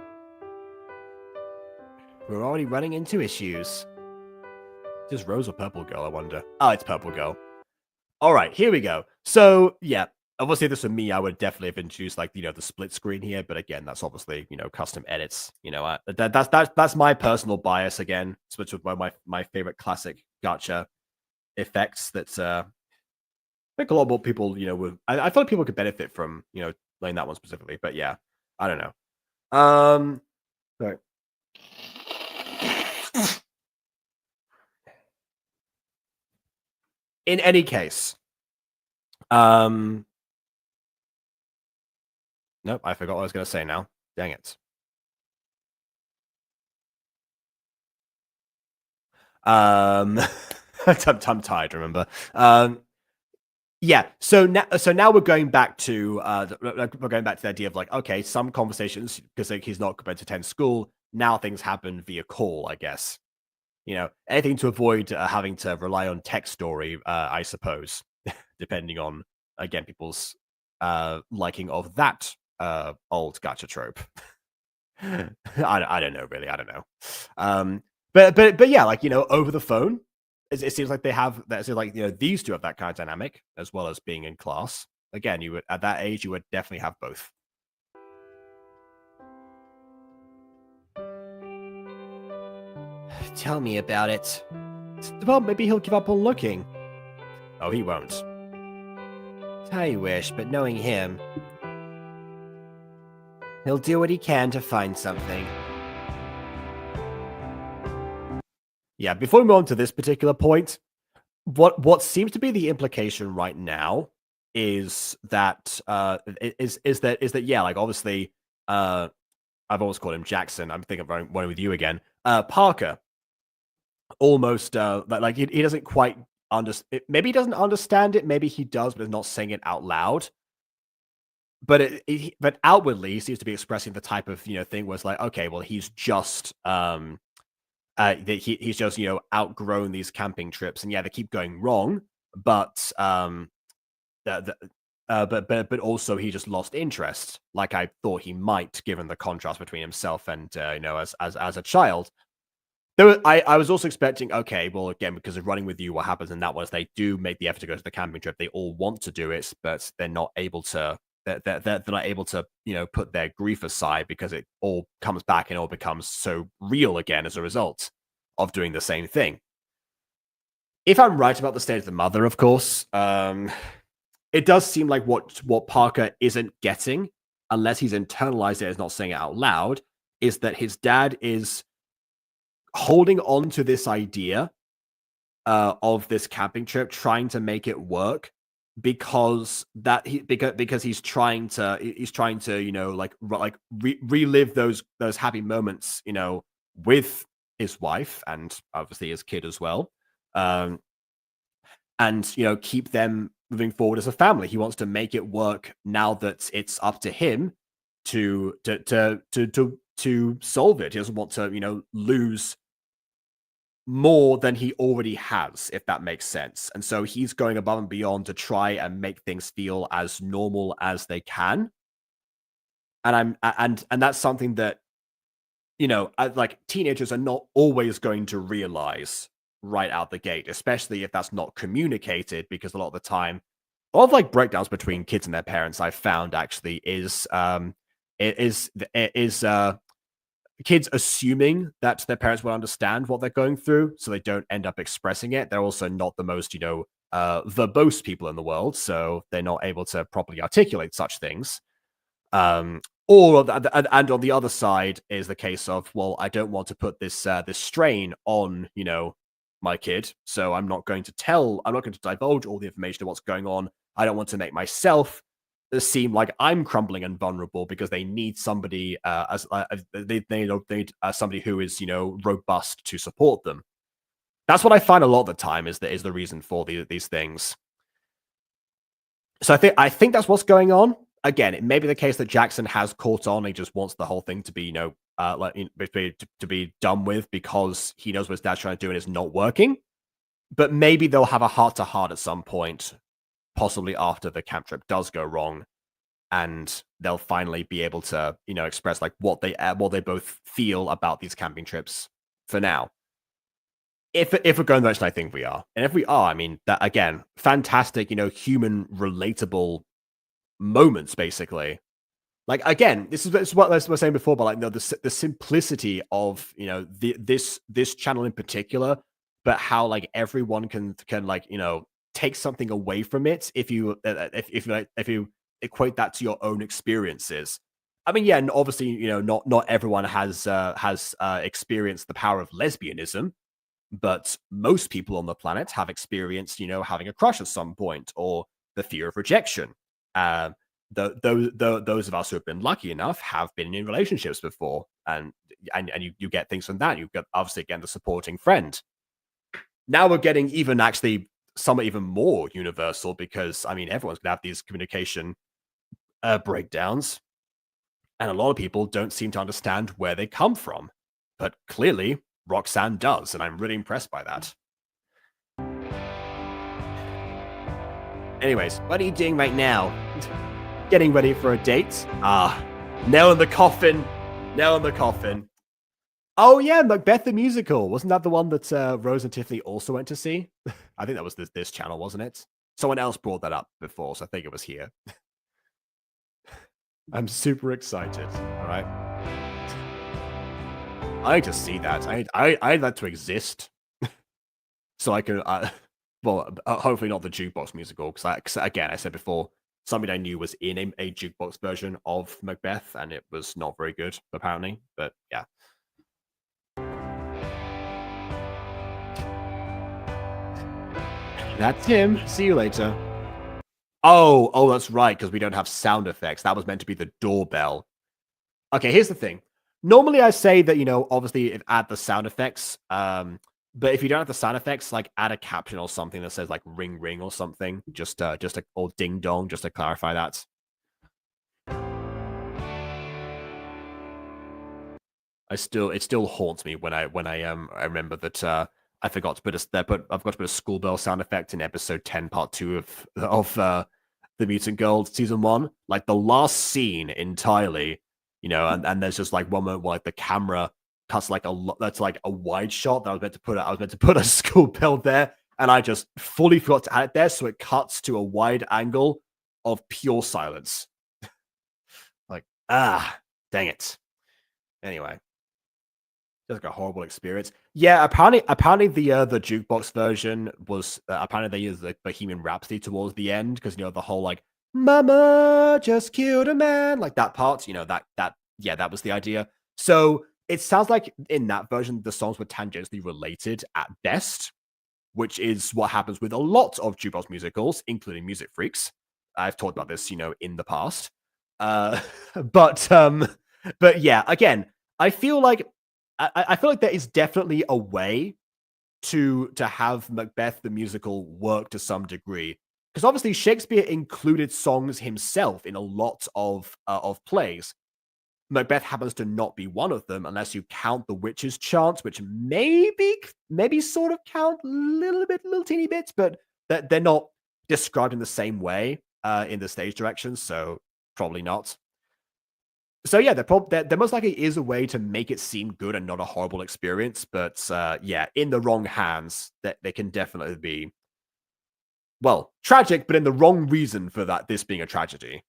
We're already running into issues. Is Rose or Purple Girl, I wonder? Oh, it's Purple Girl. All right, here we go. So, yeah, obviously this for me, I would definitely have introduced, like, the split screen here. But again, that's obviously, custom edits. That's my personal bias again, which was one of my favorite classic gacha effects that I think a lot more people, I thought people could benefit from, playing that one specifically. But yeah, I don't know. Sorry. In any case, nope, I forgot what I was going to say now. Dang it. I'm tired, remember? Yeah. So now we're going back to the idea of like, okay, some conversations because like, he's not going to attend school. Now things happen via call, I guess. Anything to avoid having to rely on text story, I suppose, depending on again people's liking of that old gacha trope. I don't know, really. I don't know. But yeah, like over the phone, it seems like they have that. So like these two have that kind of dynamic as well as being in class. Again, you would at that age you would definitely have both. Tell me about it. Well, maybe he'll give up on looking. Oh, he won't. I wish, but knowing him, he'll do what he can to find something. Yeah, before we move on to this particular point, what seems to be the implication right now is that yeah, like obviously I've always called him Jackson. I'm thinking of one with you again. Parker almost like he doesn't quite understand. Maybe he doesn't understand it. Maybe he does, but is not saying it out loud. But but outwardly, he seems to be expressing the type of thing where it's like, okay, well, he's just he's just outgrown these camping trips, and yeah, they keep going wrong, but but also he just lost interest, like I thought he might, given the contrast between himself and as a child. I was also expecting, okay, well, again, because of running with you, what happens in that was they do make the effort to go to the camping trip. They all want to do it, but they're not able to. They're not able to, put their grief aside because it all comes back and all becomes so real again as a result of doing the same thing. If I'm right about the state of the mother, of course, it does seem like what Parker isn't getting, unless he's internalized it as not saying it out loud, is that his dad is holding on to this idea of this camping trip, trying to make it work because he's trying to relive those happy moments with his wife and obviously his kid as well, and keep them moving forward as a family. He wants to make it work now that it's up to him to solve it. He doesn't want to lose more than he already has, if that makes sense. And so he's going above and beyond to try and make things feel as normal as they can. And that's something that like teenagers are not always going to realize right out the gate, especially if that's not communicated, because a lot of the time, a lot of like breakdowns between kids and their parents I've found actually is kids assuming that their parents will understand what they're going through, so they don't end up expressing it. They're also not the most, verbose people in the world, so they're not able to properly articulate such things. And on the other side is the case of, well, I don't want to put this strain on, my kid, so I'm not going to divulge all the information of what's going on. I don't want to make myself seem like I'm crumbling and vulnerable because they need somebody they need somebody who is robust to support them. That's what I find a lot of the time is the reason for these things. So I think that's what's going on. Again, it may be the case that Jackson has caught on. He just wants the whole thing to be, to be done with because he knows what his dad's trying to do and it's not working. But maybe they'll have a heart to heart at some point, possibly after the camp trip does go wrong, and they'll finally be able to, express like what they both feel about these camping trips for now. If we're going the direction I think we are, and if we are, I mean that again, fantastic, human relatable moments, basically. Like again, this is what I was saying before, but like the simplicity of this channel in particular, but how like everyone can like take something away from it if you if you equate that to your own experiences. I mean, yeah, and obviously not everyone has experienced the power of lesbianism, but most people on the planet have experienced having a crush at some point or the fear of rejection. Those of us who have been lucky enough have been in relationships before, and you get things from that. You've got obviously again the supporting friend. Now we're getting even actually somewhat even more universal because I mean everyone's gonna have these communication breakdowns, and a lot of people don't seem to understand where they come from, but clearly Roxanne does, and I'm really impressed by that. Anyways, what are you doing right now? Getting ready for a date? Ah, nail in the coffin. Nail in the coffin. Oh yeah, Macbeth the musical. Wasn't that the one that Rose and Tiffany also went to see? I think that was this channel, wasn't it? Someone else brought that up before, so I think it was here. I'm super excited. All right. I need to see that. I need that to exist, so I can. Hopefully not the jukebox musical, because again, I said before, something I knew was in a jukebox version of Macbeth, and it was not very good, apparently. But yeah. That's him. See you later. Oh, that's right, because we don't have sound effects. That was meant to be the doorbell. Okay, here's the thing. Normally I say that, obviously add the sound effects. But if you don't have the sound effects, like add a caption or something that says like ring ring or something. Just or ding dong, just to clarify that. It still haunts me when I remember that I forgot to put I've got to put a school bell sound effect in episode 10, part 2 of the Mutant Girl season 1. Like the last scene entirely, and there's just like one moment where like the camera cuts like that's like a wide shot that I was meant to put a school bell there, and I just fully forgot to add it there, so it cuts to a wide angle of pure silence. Like, dang it. Anyway. Just like a horrible experience. Yeah, apparently the jukebox version was apparently they used like Bohemian Rhapsody towards the end because the whole like "Mama just killed a man" like that part. That was the idea. So it sounds like in that version the songs were tangentially related at best, which is what happens with a lot of jukebox musicals, including Music Freaks. I've talked about this, in the past. But yeah, again, I feel like there is definitely a way to have Macbeth the musical work to some degree, because obviously Shakespeare included songs himself in a lot of plays. Macbeth happens to not be one of them, unless you count the witches' chants, which maybe sort of count little teeny bits, but they're not described in the same way in the stage directions, so probably not. So yeah, there most likely is a way to make it seem good and not a horrible experience, but yeah, in the wrong hands, that they can definitely be, well, tragic, but in the wrong reason for this being a tragedy.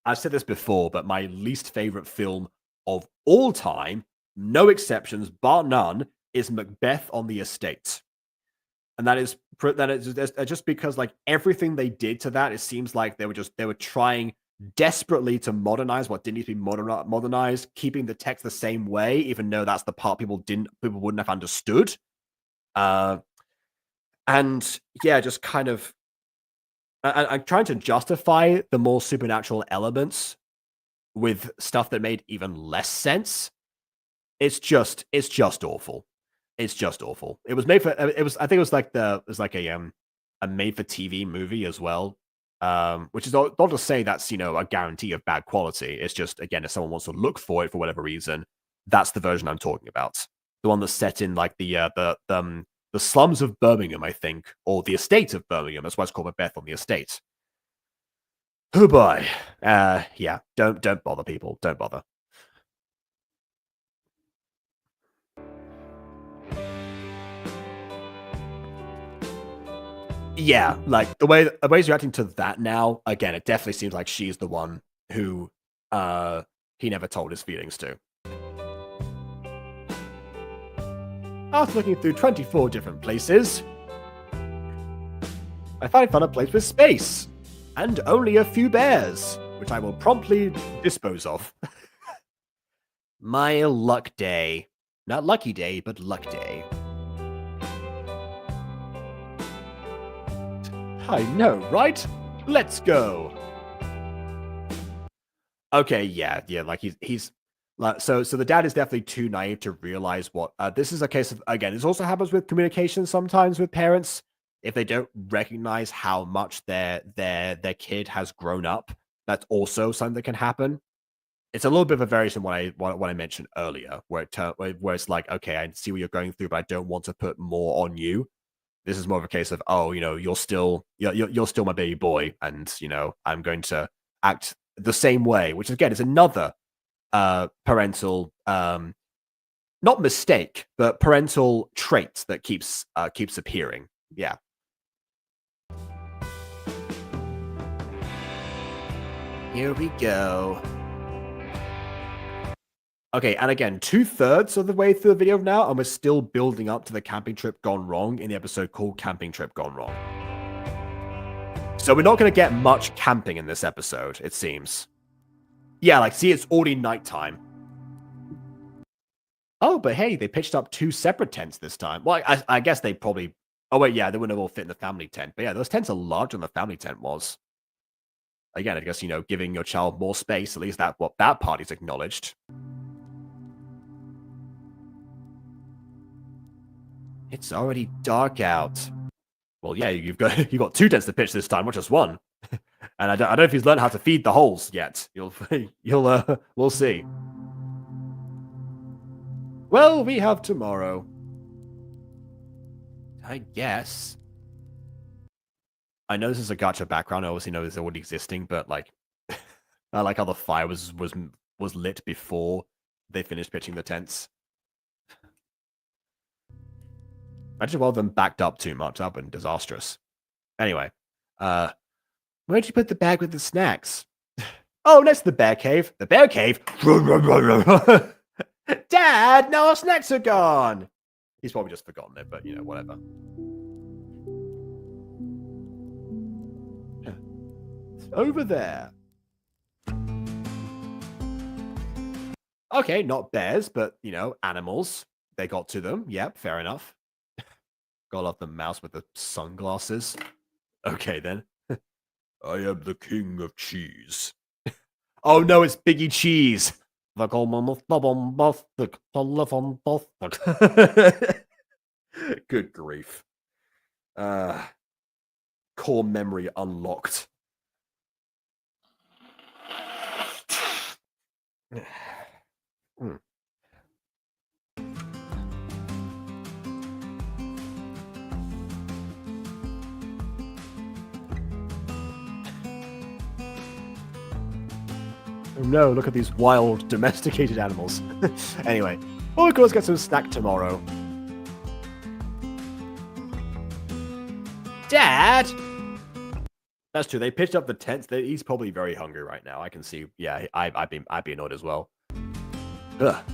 I've said this before, but my least favorite film of all time, no exceptions, bar none, is Macbeth on the Estate. And that is just because like everything they did to that, it seems like they were trying desperately to modernize what didn't need to be modernized, keeping the text the same way, even though that's the part people wouldn't have understood. And yeah, just kind of I'm trying to justify the more supernatural elements with stuff that made even less sense. It's just awful. It's just awful. It was made for. It was. I think it was like a made for TV movie as well. Which is not to say that's a guarantee of bad quality. It's just again, if someone wants to look for it for whatever reason, that's the version I'm talking about. The one that's set in like the slums of Birmingham, I think, or the estate of Birmingham. That's why it's called Macbeth on the estate. Oh boy. Yeah. Don't bother, people. Don't bother. Yeah, like the way he's reacting to that now, again, it definitely seems like she's the one who he never told his feelings to. After looking through 24 different places, I finally found a place with space and only a few bears, which I will promptly dispose of. My luck day. Not lucky day, but luck day. I know, right? Let's go. Okay, yeah, like he's like so the dad is definitely too naive to realize what this is a case of. Again, this also happens with communication sometimes with parents. If they don't recognize how much their kid has grown up, that's also something that can happen. It's a little bit of a variation what I mentioned earlier, where it's like, okay, I see what you're going through, but I don't want to put more on you. This is more of a case of, oh, you're still my baby boy, and I'm going to act the same way, which again is another parental not mistake, but parental trait that keeps appearing. Yeah. Here we go. Okay, and again, 2/3 of the way through the video now, and we're still building up to the camping trip gone wrong in the episode called Camping Trip Gone Wrong. So we're not going to get much camping in this episode, it seems. Yeah, like, see, it's already nighttime. Oh, but hey, they pitched up 2 separate tents this time. Well, I guess they probably... Oh, wait, yeah, they wouldn't have all fit in the family tent. But yeah, those tents are larger than the family tent was. Again, I guess, giving your child more space, at least that party's acknowledged. It's already dark out. Well, yeah, you've got 2 tents to pitch this time, not just one. And I don't know if he's learned how to feed the holes yet. We'll see. Well, we have tomorrow. I guess. I know this is a gacha background. I obviously know this already existing, but like, I like how the fire was lit before they finished pitching the tents. Imagine one of them backed up too much. That would have been disastrous. Anyway, where'd you put the bag with the snacks? Oh, next to the bear cave. The bear cave? Dad, no, our snacks are gone. He's probably just forgotten it, but whatever. Over there. Okay, not bears, but animals. They got to them. Yep, fair enough. Gotta love the mouse with the sunglasses. Okay, then. I am the king of cheese. Oh no, it's Biggie Cheese. Good grief. Core memory unlocked. Oh no, look at these wild, domesticated animals. Anyway, we'll of course get some snack tomorrow. Dad! That's true, they pitched up the tents. He's probably very hungry right now. I can see, yeah, I'd be annoyed as well. Ugh.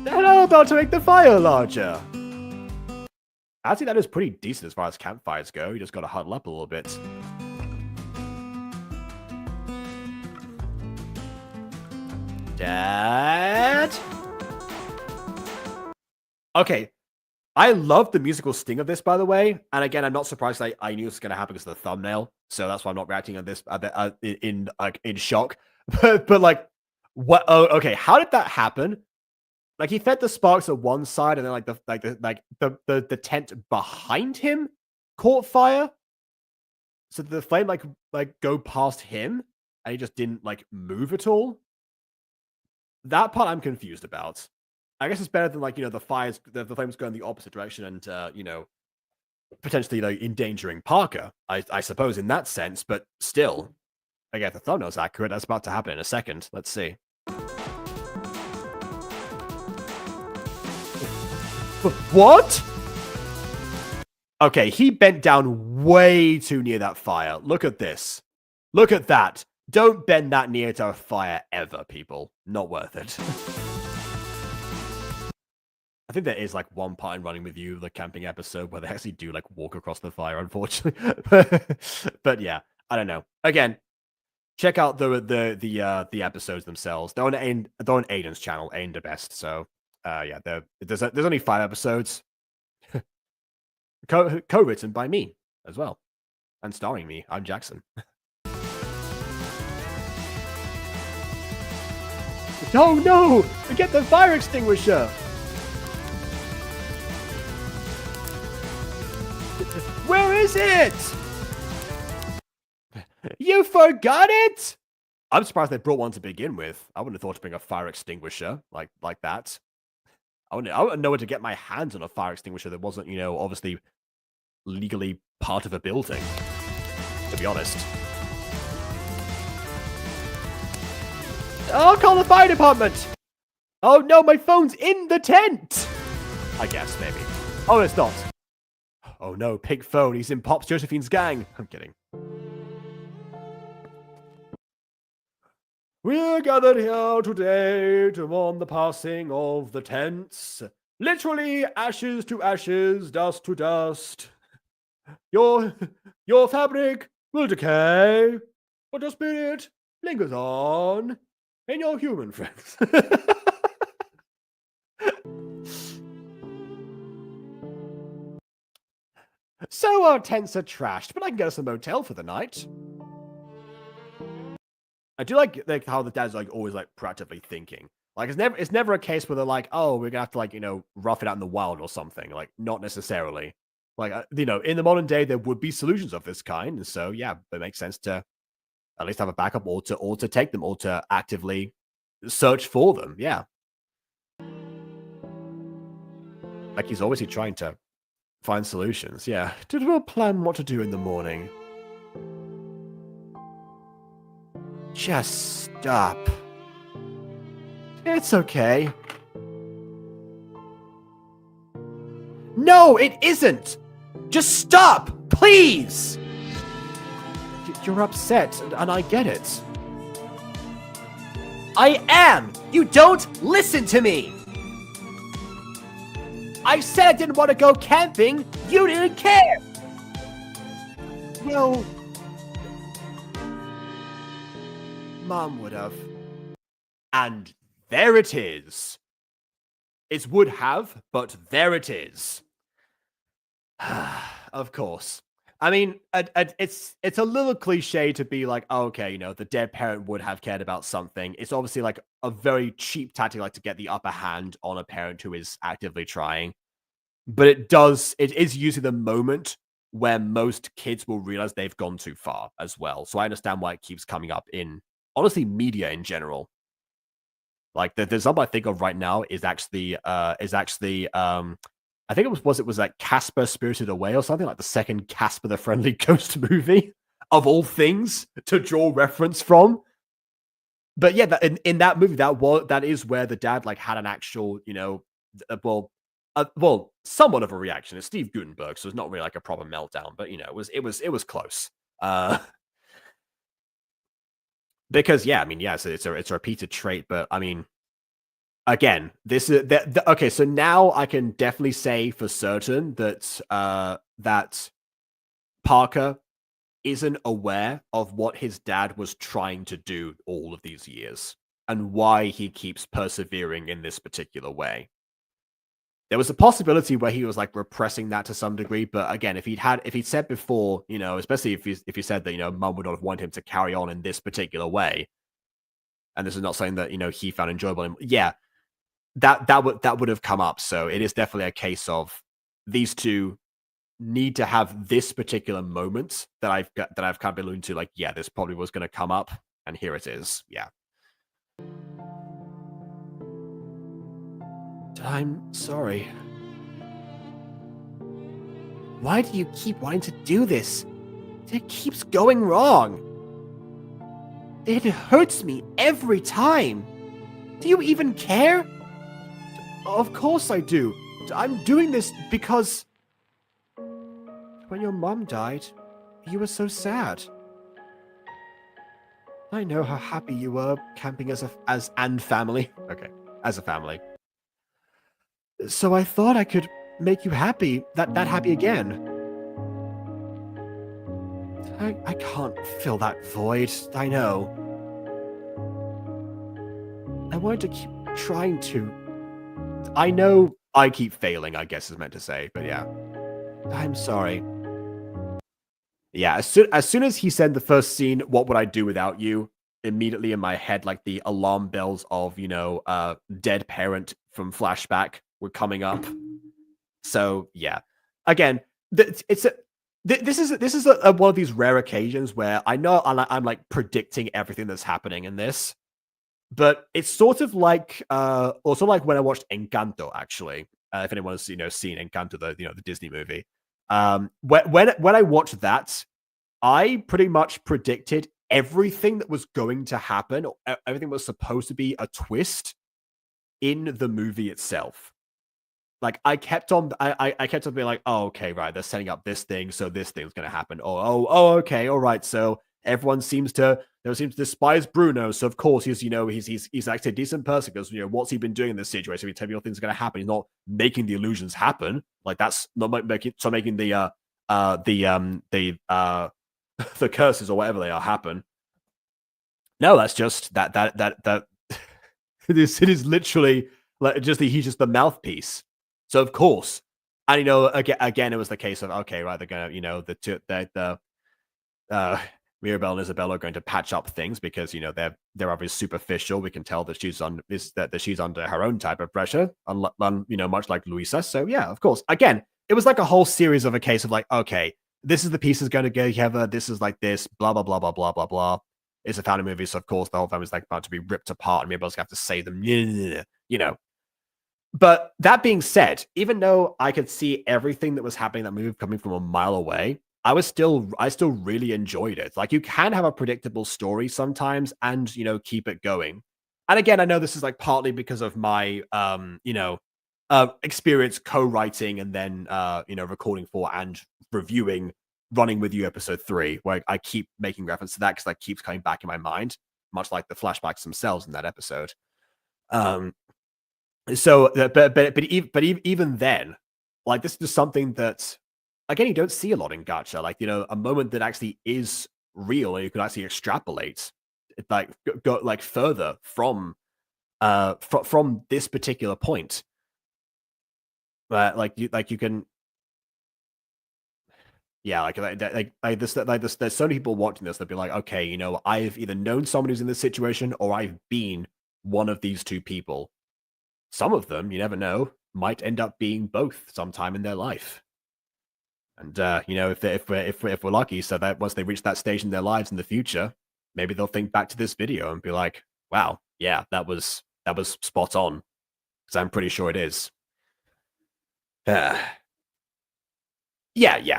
How about to make the fire larger? I think that is pretty decent as far as campfires go. You just gotta huddle up a little bit. Dad? Okay. I love the musical sting of this, by the way. And again, I'm not surprised I knew this was going to happen because of the thumbnail. So that's why I'm not reacting on this in shock. But like, what? Oh, okay. How did that happen? Like he fed the sparks at one side, and then the tent behind him caught fire. So the flame like go past him, and he just didn't like move at all. That part I'm confused about. I guess it's better than like the flames going the opposite direction, and potentially endangering Parker. I suppose in that sense, but still, again, if the thumbnail's accurate, that's about to happen in a second. Let's see. What? Okay, he bent down way too near that fire. Look at this. Look at that. Don't bend that near to a fire ever, people. Not worth it. I think there is like one part in Running With You, the camping episode, where they actually do like walk across the fire, unfortunately. But yeah, I don't know. Again, check out the episodes themselves. They're on Aiden's channel, Aiden the Best. So yeah, there's only 5 episodes. Co-written by me as well, and starring me. I'm Jackson. Oh no! Get the fire extinguisher! Where is it? You forgot it? I'm surprised they brought one to begin with. I wouldn't have thought to bring a fire extinguisher like that. I wouldn't know where to get my hands on a fire extinguisher that wasn't, obviously legally part of a building, to be honest. I'll call the fire department! Oh no, my phone's in the tent! I guess, maybe. Oh, it's not. Oh no, pig phone, he's in Pops Josephine's gang. I'm kidding. We're gathered here today to mourn the passing of the tents. Literally ashes to ashes, dust to dust. Your fabric will decay, but your spirit lingers on in your human friends. So our tents are trashed, but I can get us a motel for the night. I do like how the dad's like always like proactively thinking. Like it's never a case where they're like, oh, we're gonna have to like rough it out in the wild or something. Like not necessarily. Like in the modern day there would be solutions of this kind, and so yeah, it makes sense to at least have a backup or to take them or to actively search for them. Yeah. Like he's obviously trying to find solutions. Yeah. Did we plan what to do in the morning? Just stop. It's okay. No, it isn't! Just stop! Please! You're upset, and I get it. I am! You don't listen to me! I said I didn't want to go camping! You didn't care! Well... Mom would have. And there it is. It would have, but there it is. Of course. I mean, it's a little cliche to be like, oh, okay, the dead parent would have cared about something. It's obviously like a very cheap tactic, like to get the upper hand on a parent who is actively trying. But it is usually the moment where most kids will realize they've gone too far as well. So I understand why it keeps coming up in, honestly, media in general. Like the example I think of right now is actually I think it was like Casper Spirited Away or something, like the second Casper the Friendly Ghost movie of all things to draw reference from. But yeah, in that movie, that is where the dad like had an actual, somewhat of a reaction. It's Steve Gutenberg, so it's not really like a proper meltdown, but it was close. Because yeah, I mean, yeah, it's a repeated trait, but I mean, again, this is okay. So now I can definitely say for certain that that Parker isn't aware of what his dad was trying to do all of these years and why he keeps persevering in this particular way. There was a possibility where he was like repressing that to some degree, but again, if he'd said before, especially if he said that Mum would not have wanted him to carry on in this particular way, and this is not something that he found enjoyable. Yeah, that would have come up. So it is definitely a case of these two need to have this particular moment that I've kind of been alluding to. Like, yeah, this probably was going to come up, and here it is. Yeah, I'm sorry. Why do you keep wanting to do this? It keeps going wrong. It hurts me every time. Do you even care? Of course I do. I'm doing this because when your mom died, you were so sad. I know how happy you were camping as and family. Okay, as a family. So I thought I could make you happy, that happy again. I can't fill that void, I know. I wanted to keep trying to. I know I keep failing, I guess is meant to say, but yeah. I'm sorry. Yeah, as soon as he said the first scene, what would I do without you? Immediately in my head, like the alarm bells of, dead parent from flashback were coming up. So yeah, again, it's a this is one of these rare occasions where I know I'm like predicting everything that's happening in this, but it's sort of like also like when I watched Encanto actually. If anyone has seen Encanto, the Disney movie, when I watched that, I pretty much predicted everything that was going to happen, or everything was supposed to be a twist in the movie itself. Like I kept on being like, oh, okay, right, they're setting up this thing, so this thing's gonna happen. Okay, all right. So everyone seems to despise Bruno, so of course he's actually a decent person because what's he been doing in this situation? He tell me all things are gonna happen. He's not making the illusions happen. Like that's not making the the curses or whatever they are happen. No, that's just that it is literally like he's just the mouthpiece. So of course, and again, it was the case of okay, right, they're gonna the Mirabelle and Isabella are going to patch up things because they're obviously superficial. We can tell that she's under her own type of pressure, much like Luisa. So yeah, of course. Again, it was like a whole series of a case of like, okay, this is the pieces going to go together. This is like this, blah blah blah blah blah blah blah. It's a family movie, so of course the whole family's like about to be ripped apart, and Mirabelle's gonna have to save them. But that being said, even though I could see everything that was happening in that movie coming from a mile away, I still really enjoyed it. Like you can have a predictable story sometimes and keep it going. And again, I know this is like partly because of my experience co-writing and then recording for and reviewing Running With You episode 3, where I keep making reference to that because that keeps coming back in my mind, much like the flashbacks themselves in that episode. So, but even then, like this is just something that, again, you don't see a lot in Gacha. Like a moment that actually is real, and you can actually extrapolate, like go like further from from this particular point. Like you can, yeah, this. There's so many people watching this that be like, okay, I've either known someone who's in this situation or I've been one of these two people. Some of them, you never know, might end up being both sometime in their life. And if we're lucky, so that once they reach that stage in their lives in the future, maybe they'll think back to this video and be like, "Wow, yeah, that was spot on." Because I'm pretty sure it is. Yeah,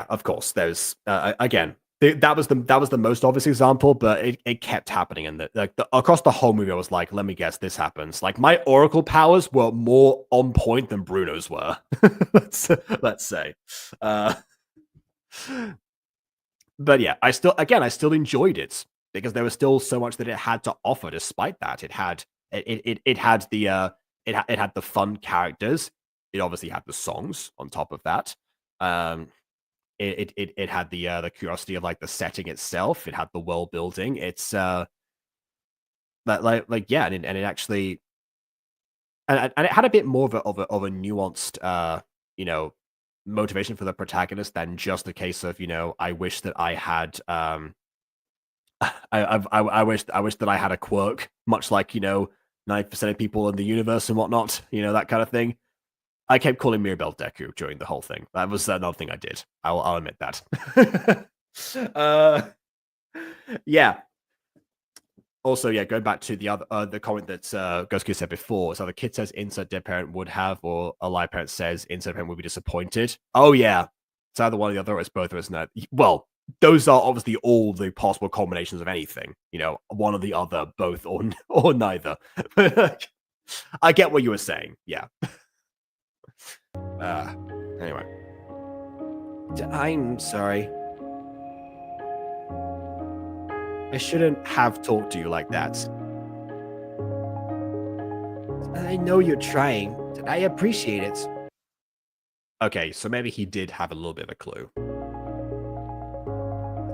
of course. There's again, that was the most obvious example, but it kept happening, and across the whole movie, I was like, let me guess, this happens. Like my Oracle powers were more on point than Bruno's were. let's say. But yeah, I still enjoyed it because there was still so much that it had to offer. Despite that, it had the fun characters. It obviously had the songs on top of that. It had the curiosity of like the setting itself. It had the world building. It's like yeah, and it actually and it had a bit more of a nuanced motivation for the protagonist than just a case of I wish that I had I wish that I had a quirk, much like 90% of people in the universe and whatnot, that kind of thing. I kept calling Mirabelle Deku during the whole thing. That was another thing I did. I'll admit that. uh, yeah. Also, yeah, going back to the comment that Gosuke said before, so the kid says insert dead parent would have, or a live parent says insert parent would be disappointed. Oh yeah, it's either one or the other. It's both, isn't it? Well, those are obviously all the possible combinations of anything. One or the other, both or neither. I get what you were saying. Yeah. Anyway, I'm sorry. I shouldn't have talked to you like that. I know you're trying. I appreciate it. Okay, so maybe he did have a little bit of a clue.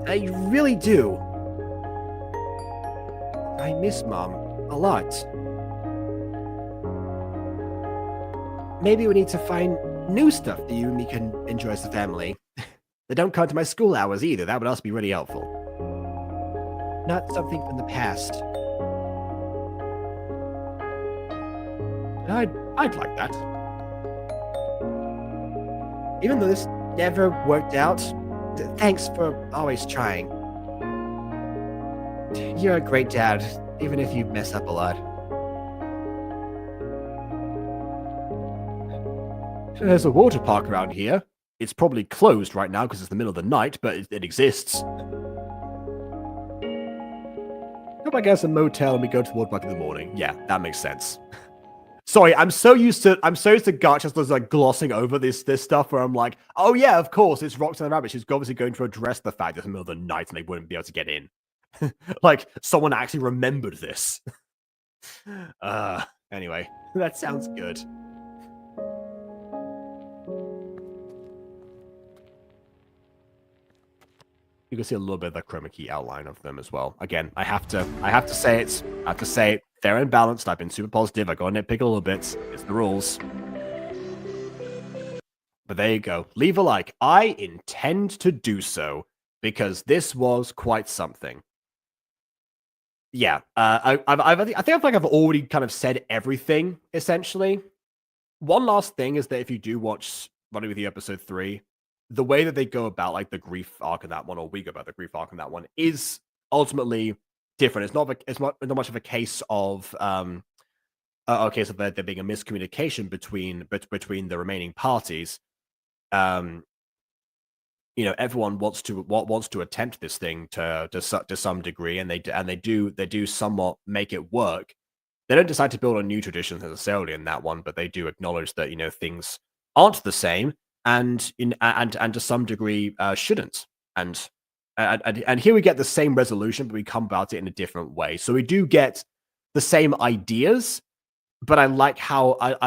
I really do. I miss Mom a lot. Maybe we need to find new stuff that you and me can enjoy as a family. They don't come to my school hours either. That would also be really helpful. Not something from the past. I'd like that. Even though this never worked out, thanks for always trying. You're a great dad, even if you mess up a lot. There's a water park around here. It's probably closed right now because it's the middle of the night, but it exists. How about get a motel and we go to the water park in the morning? Yeah, that makes sense. Sorry, I'm so used to Gacha just like glossing over this stuff where I'm like, oh yeah, of course, it's Roxanne the Rabbit. She's obviously going to address the fact that it's the middle of the night and they wouldn't be able to get in. Like someone actually remembered this. Anyway, that sounds good. You can see a little bit of the chroma key outline of them as well. Again, I have to say it. I have to say it. They're unbalanced. I've been super positive. I got to nitpick a little bit. It's the rules. But there you go. Leave a like. I intend to do so because this was quite something. Yeah, I think I've already kind of said everything essentially. One last thing is that if you do watch Running with You episode 3, the way that they go about like the grief arc in that one, or we go about the grief arc in that one, is ultimately different. It's not much of a case of there being a miscommunication between the remaining parties. Everyone wants to attempt this thing to some degree, and they do somewhat make it work. They don't decide to build a new tradition necessarily in that one, but they do acknowledge that things aren't the same, and to some degree shouldn't. And here we get the same resolution, but we come about it in a different way. So we do get the same ideas, but I like how it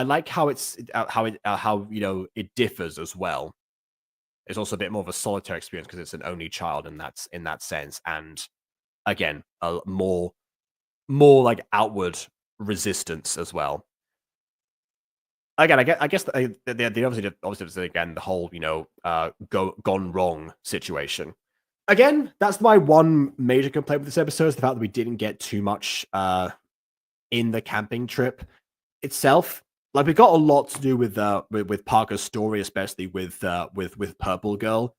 differs as well. It's also a bit more of a solitary experience because it's an only child in that sense, and again, a more like outward resistance as well. Again, I guess the obviously again the whole gone wrong situation. Again, that's my one major complaint with this episode, is the fact that we didn't get too much in the camping trip itself. Like, we got a lot to do with Parker's story, especially with Purple Girl.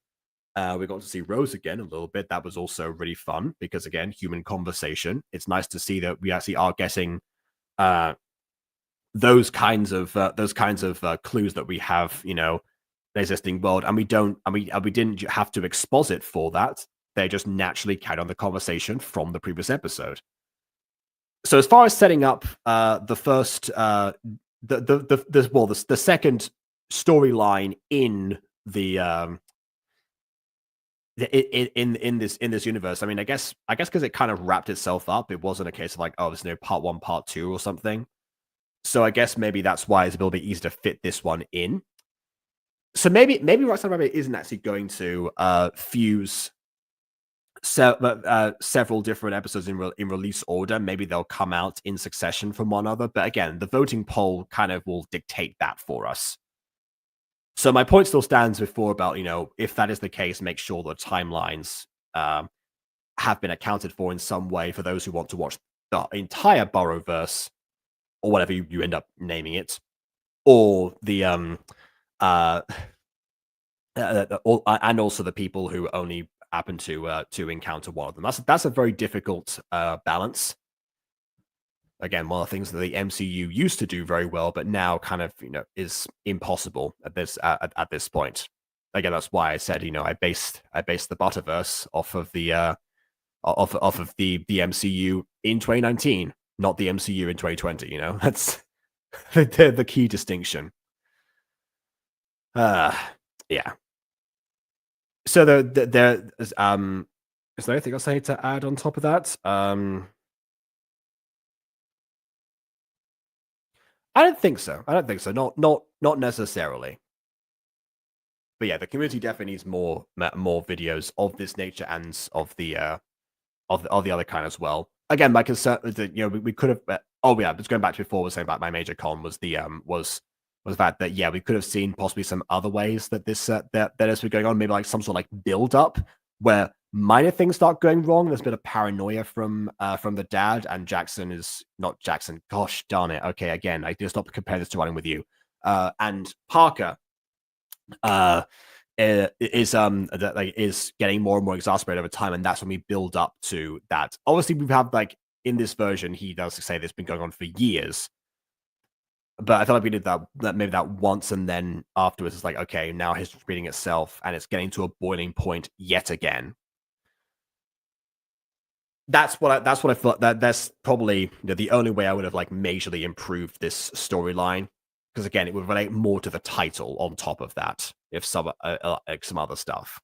We got to see Rose again a little bit. That was also really fun because, again, human conversation. It's nice to see that we actually are getting those kinds of clues that we have, the existing world, and we didn't have to exposit for that. They just naturally carried on the conversation from the previous episode. So as far as setting up the first the second storyline in the in this universe, I mean, I guess because it kind of wrapped itself up, it wasn't a case of like, oh, there's no part 1, part 2 or something. So I guess maybe that's why it's a little bit easier to fit this one in. So maybe Roxanne Rabbit isn't actually going to fuse several different episodes in release order. Maybe they'll come out in succession from one another. But again, the voting poll kind of will dictate that for us. So my point still stands before about, if that is the case, make sure the timelines have been accounted for in some way for those who want to watch the entire Burrowverse. or whatever you end up naming it, or the uh, and also the people who only happen to encounter one of them. That's a very difficult balance. Again, one of the things that the MCU used to do very well, but now kind of is impossible at this point. Again, that's why I said I based the Butterverse off of the MCU in 2019, not the MCU in 2020. That's the key distinction. Yeah. So is there anything else I need to add on top of that? I don't think so. Not necessarily. But yeah, the community definitely needs more videos of this nature and of the other kind as well. Again, my concern is that we could have. Oh yeah, just going back to before, was saying about my major con was was the fact that yeah, we could have seen possibly some other ways that this that has been going on. Maybe like some sort of like build up where minor things start going wrong. There's a bit of paranoia from the dad, and Jackson is not Jackson. Gosh darn it. Okay, again, I just stop comparing this to Running with You. And Parker is getting more and more exasperated over time, and that's when we build up to that. Obviously, we've had like in this version, he does say this has been going on for years. But I feel like we did that maybe that once, and then afterwards it's like, okay, now history's repeating itself, and it's getting to a boiling point yet again. That's what I thought. That's probably the only way I would have like majorly improved this storyline, because again, it would relate more to the title on top of that. If some other stuff.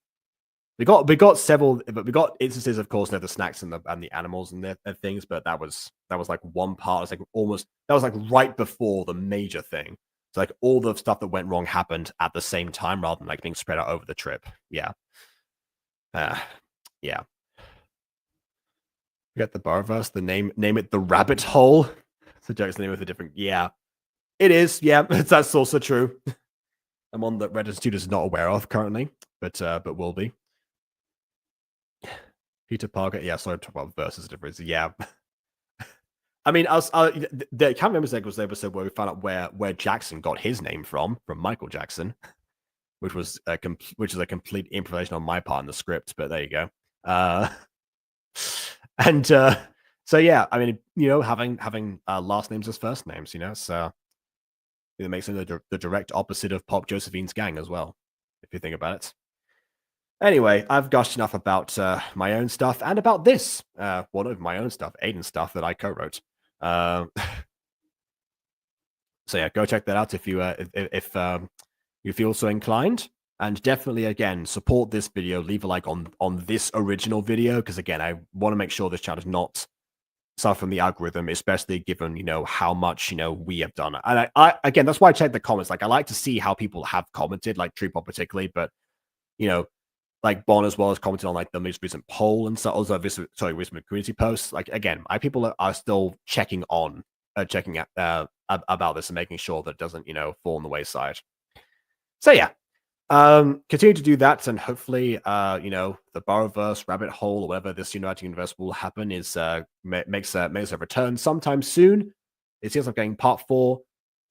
We got several, but we got instances, of course, the snacks and the animals and the things, but that was like one part. It's like almost that was like right before the major thing. So like all the stuff that went wrong happened at the same time rather than like being spread out over the trip. Yeah. Yeah. We got the Barverse, the name it the rabbit hole. So joke's the name of a different. Yeah. It is, yeah, that's also true. I'm on that Reddit student is not aware of currently, but will be. Peter Parker, yeah, sorry to talk about versus difference. Yeah. I mean, the Camp Members was the episode where we found out where Jackson got his name from Michael Jackson, which is a complete improvisation on my part in the script, but there you go. And so yeah, I mean, having last names as first names, so it makes him the direct opposite of Pop Josephine's gang as well, if you think about it. Anyway, I've gushed enough about my own stuff and about this. One of my own stuff, Aiden's stuff that I co-wrote. So yeah, go check that out if you feel so inclined. And definitely, again, support this video. Leave a like on this original video, because again, I want to make sure this channel does not suffer from the algorithm, especially given how much we have done. And I again, that's why I check the comments. Like I like to see how people have commented, like Treepop particularly, but like Bon as well has commented on like the most recent poll and so also recent community posts. Like again, people are still checking out about this and making sure that it doesn't fall on the wayside. So yeah, continue to do that, and hopefully the Burrowverse, rabbit hole, or whatever this uniting universe will happen is makes a return sometime soon. It seems like getting part 4.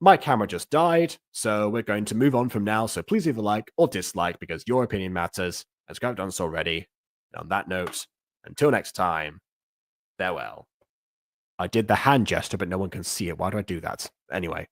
My camera just died, so we're going to move on from now. So please leave a like or dislike, because your opinion matters, as I've done so already. And on that note, until next time, farewell. I did the hand gesture, but no one can see it. Why do I do that? Anyway.